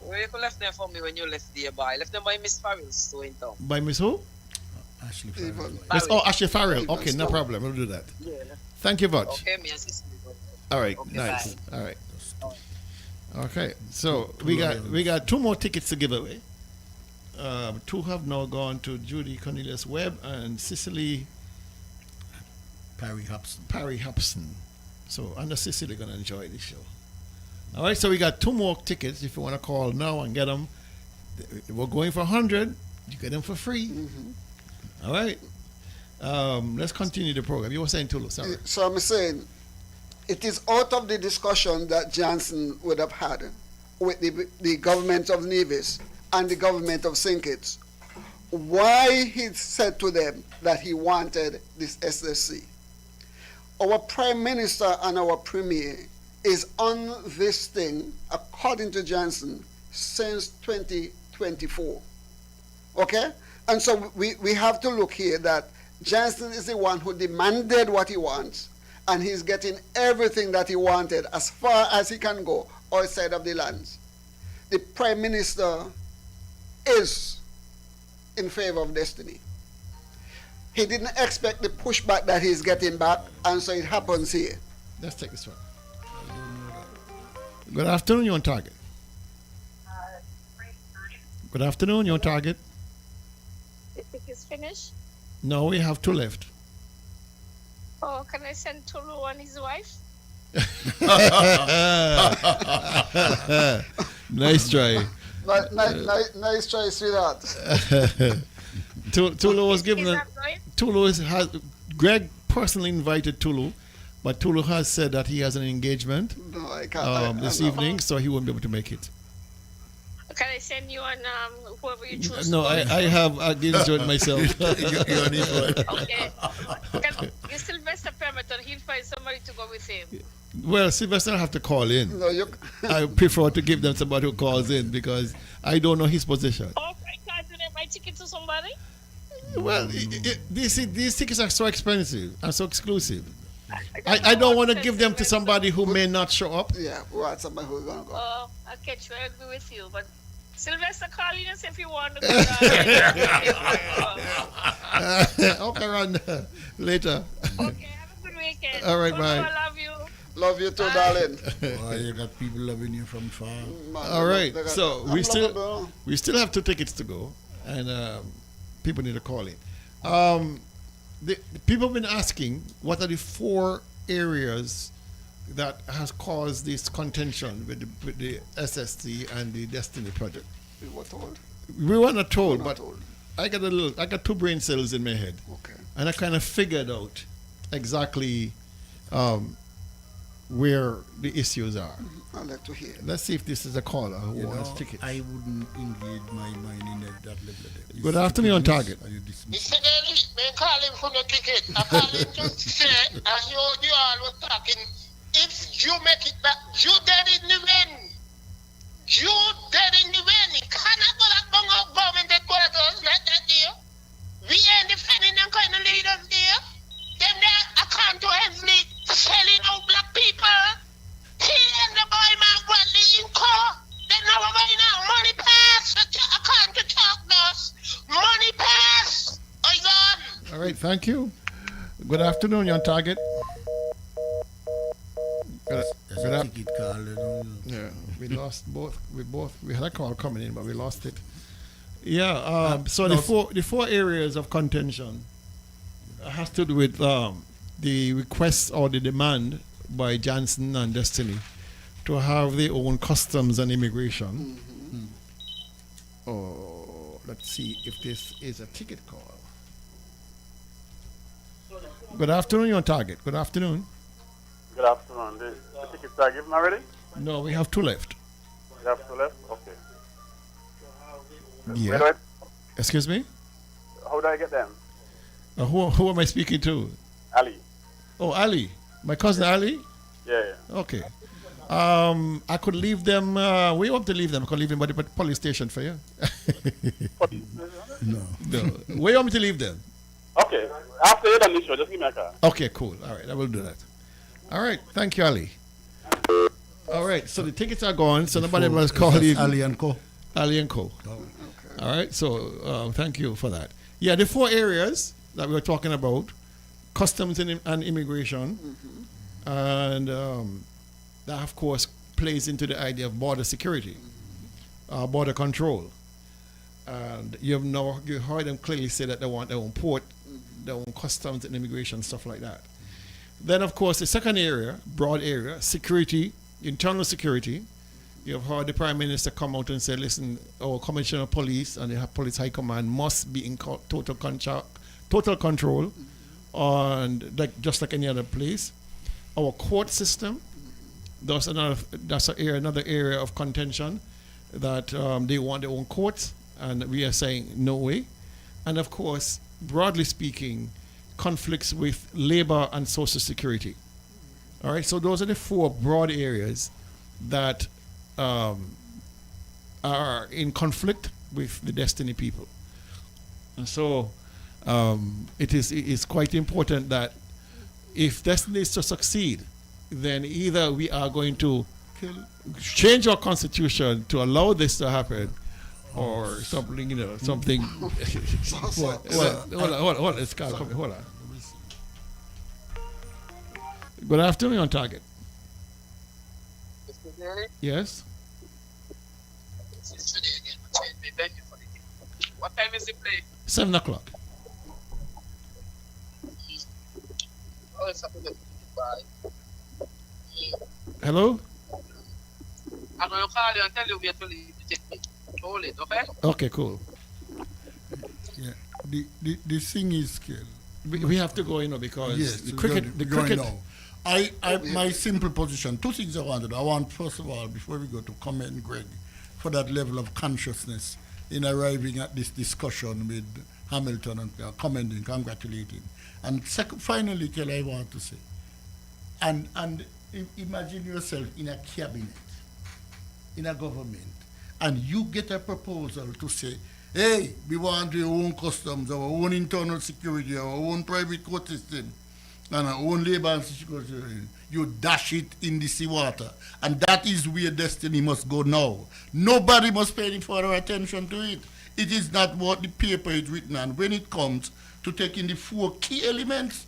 Where you could left them for me when you left there, boy? Left them by Miss Farrell's store in town. By Miss who? Ashley Farrell. Ashley Farrell. Okay, no problem. We'll do that. Yeah. Thank you much. Okay, me and Sicily going. All right, Okay, nice. bye. All right. Okay, so we got 2 more tickets to give away. 2 have now gone to Judy Cornelius Webb and Cicely Parry Hobson. Parry Hobson. So I know Cicely gonna enjoy this show. All right, so we got 2 more tickets. If you want to call now and get them, we're going for 100. You get them for free. Mm-hmm. All right. Let's continue the program. You were saying Tulu, sorry. So I'm saying, it is out of the discussion that Johnson would have had with the government of Nevis and the government of St. Kitts, why he said to them that he wanted this SSC. Our Prime Minister and our Premier is on this thing, according to Johnson, since 2024. Okay? And so we have to look here that Johnson is the one who demanded what he wants, and he's getting everything that he wanted as far as he can go outside of the lands. The Prime Minister is in favor of destiny. He didn't expect the pushback that he's getting back, and so it happens here. Let's take this one. Good afternoon, you're on target. Good afternoon, you're on target. The ticket's finished? No, we have 2 left. Oh, can I send Tulu and his wife? Nice try. Nice try, sweetheart. Tulu was given Greg personally invited Tulu, but Tulu has said that he has an engagement this evening, so he won't be able to make it. Can I send you and whoever you choose? No, I have engagement myself. Okay. You Sylvester Pemberton, he'll find somebody to go with him. Well, Sylvester will have to call in. No, I prefer to give them somebody who calls in because I don't know his position. Oh, I can't do that. My ticket to somebody? Well, these tickets are so expensive and so exclusive. I don't want to give them to somebody who may not show up. Yeah, we want somebody who's going to go. Oh, I catch you. I agree with you. But Sylvester, call in and see if you want to go. Okay, Ron. Later. Okay, have a good weekend. All right, bye. I love you. Love you too, darling. Oh, you got people loving you from far. All right, so we still have 2 tickets to go, and people need to call in. The people have been asking what are the 4 areas that has caused this contention with the SSC and the Destiny project. We were told. We were not told, but I got 2 brain cells in my head. Okay. And I kind of figured out exactly where the issues are. I'd like to hear. Let's see if this is a caller who You wants know, tickets. I wouldn't engage my mind in that level of depth. Good afternoon, on target. Are you dismissed? He said, "Me call him for the ticket. I call him to say, and you all were talking. If you make it back, you dead in the wind. You dead in the wind. You cannot go that government headquarters like that there. We ain't defending them kind of leaders there. Them there account to heavily selling out black people. He and the boy man Bradley in car. They know what right now. Money pass. Account to talk to us. Money pass. I gone. All right, thank you. Good afternoon, you're on target. There's a ticket call, Yeah, we lost both. We had a call coming in, but we lost it. Yeah. So no, the four areas of contention has to do with the request or the demand by Johnson and Destiny to have their own customs and immigration. Oh, let's see if this is a ticket call. Good afternoon, you're on target. Good afternoon. Good afternoon. The tickets are given already? No, we have two left. You have two left? Okay. Yeah. Where do Excuse me? how do I get them? Who am I speaking to? Ali. Oh, Ali. My cousin Ali? Yeah. Okay. I could leave them. Where you want to leave them? I could leave them by the police station for you. No. Where you want me to leave them? Okay. After you're done this show, just give me a call. Okay, cool. All right, I will do that. All right, thank you, Ali. All right, so the tickets are gone, so nobody was calling. Ali and Co. Ali and Co. All right, so thank you for that. Yeah, the four areas that we were talking about: customs and immigration, and that, of course, plays into the idea of border security, border control. And you heard them clearly say that they want their own port, their own customs and immigration, stuff like that. Then, of course, the second area, broad area, security, internal security. You have heard the Prime Minister come out and say, listen, our Commissioner of Police and the Police High Command must be in total control, just like any other place. Our court system, that's another area of contention, that they want their own courts, and we are saying no way. And of course, broadly speaking, conflicts with labor and social security. All right, so those are the four broad areas that are in conflict with the Destiny people. And so it is quite important that if Destiny is to succeed, then either we are going to change our constitution to allow this to happen, or something, something. Hold on, it's coming. Hold on. Good afternoon, on target. Yes. What time is it play? 7 o'clock. Oh, it's up to the Hello? I'm going to call you and tell you where to leave the ticket. Hold it, okay? Okay, cool. Yeah. The thing is, Kel, we have to go, because yes, the cricket. Now. My simple position, two things I wanted. I want, first of all, before we go, to commend Greg for that level of consciousness in arriving at this discussion with Hamilton, and commending, congratulating. And finally, Kel, I want to say, and imagine yourself in a cabinet, in a government, and you get a proposal to say, hey, we want our own customs, our own internal security, our own private court system, and our own labor and security. You dash it in the seawater. And that is where Destiny must go now. Nobody must pay any further attention to it. It is not what the paper is written on. When it comes to taking the four key elements,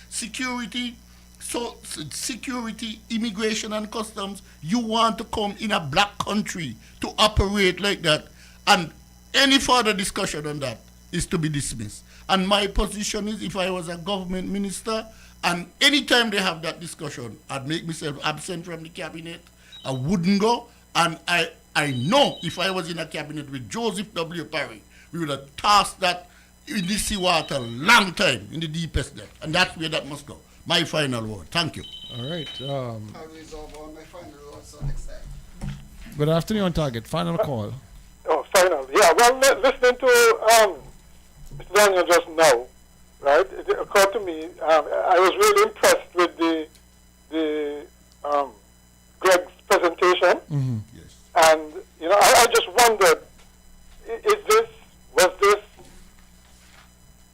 security, security, immigration, and customs, you want to come in a black country to operate like that. And any further discussion on that is to be dismissed. And my position is, if I was a government minister, and anytime they have that discussion, I'd make myself absent from the cabinet. I wouldn't go. And I know if I was in a cabinet with Joseph W. Parry, we would have tossed that in the seawater long time, in the deepest depth. And that's where that must go. My final word. Thank you. All right. I'll reserve all my final words for next time. Good afternoon, On Target. Final call. Oh, final. Yeah, well, listening to Mr. Daniel just now, right, it occurred to me, I was really impressed with the Greg's presentation. Mm-hmm. And, you know, I just wondered, was this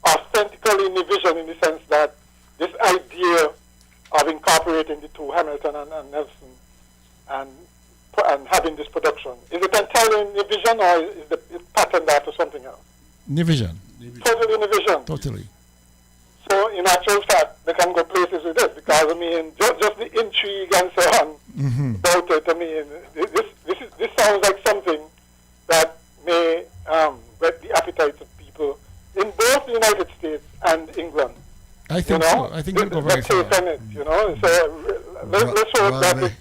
authentically in the vision in the sense that this idea of incorporating the two, Hamilton and Nelson, and having this production, is it entirely in the vision or is it patterned after something else? Nivision. Totally in the vision. Totally. So, in actual fact, they can go places with this because, I mean, just the intrigue and so on about it, I mean, this sounds like something that may whet the appetites of people in both the United States and England. I think so. I think it'll go very far. You know, so let's hope that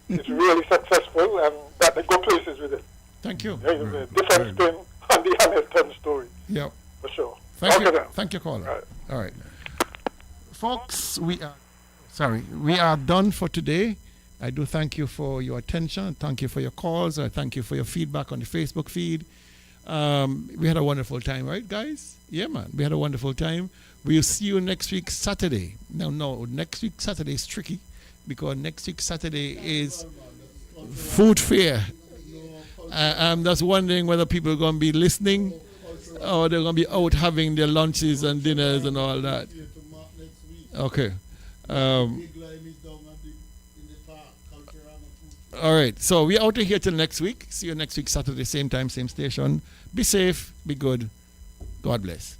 it's really successful and that they go places with it. Thank you. There is a different spin on the Hamilton story. Yep. For sure. Thank you. Then. Thank you, caller. All right. Folks, we are done for today. I do thank you for your attention. Thank you for your calls. I thank you for your feedback on the Facebook feed. We had a wonderful time, right, guys? Yeah, man. We had a wonderful time. We'll see you next week, Saturday. No, next week, Saturday is tricky because next week, Saturday is food fair. I'm just wondering whether people are going to be listening or they're going to be out having their lunches and dinners and all that. Okay. All right. So we're out of here till next week. See you next week, Saturday, same time, same station. Be safe. Be good. God bless.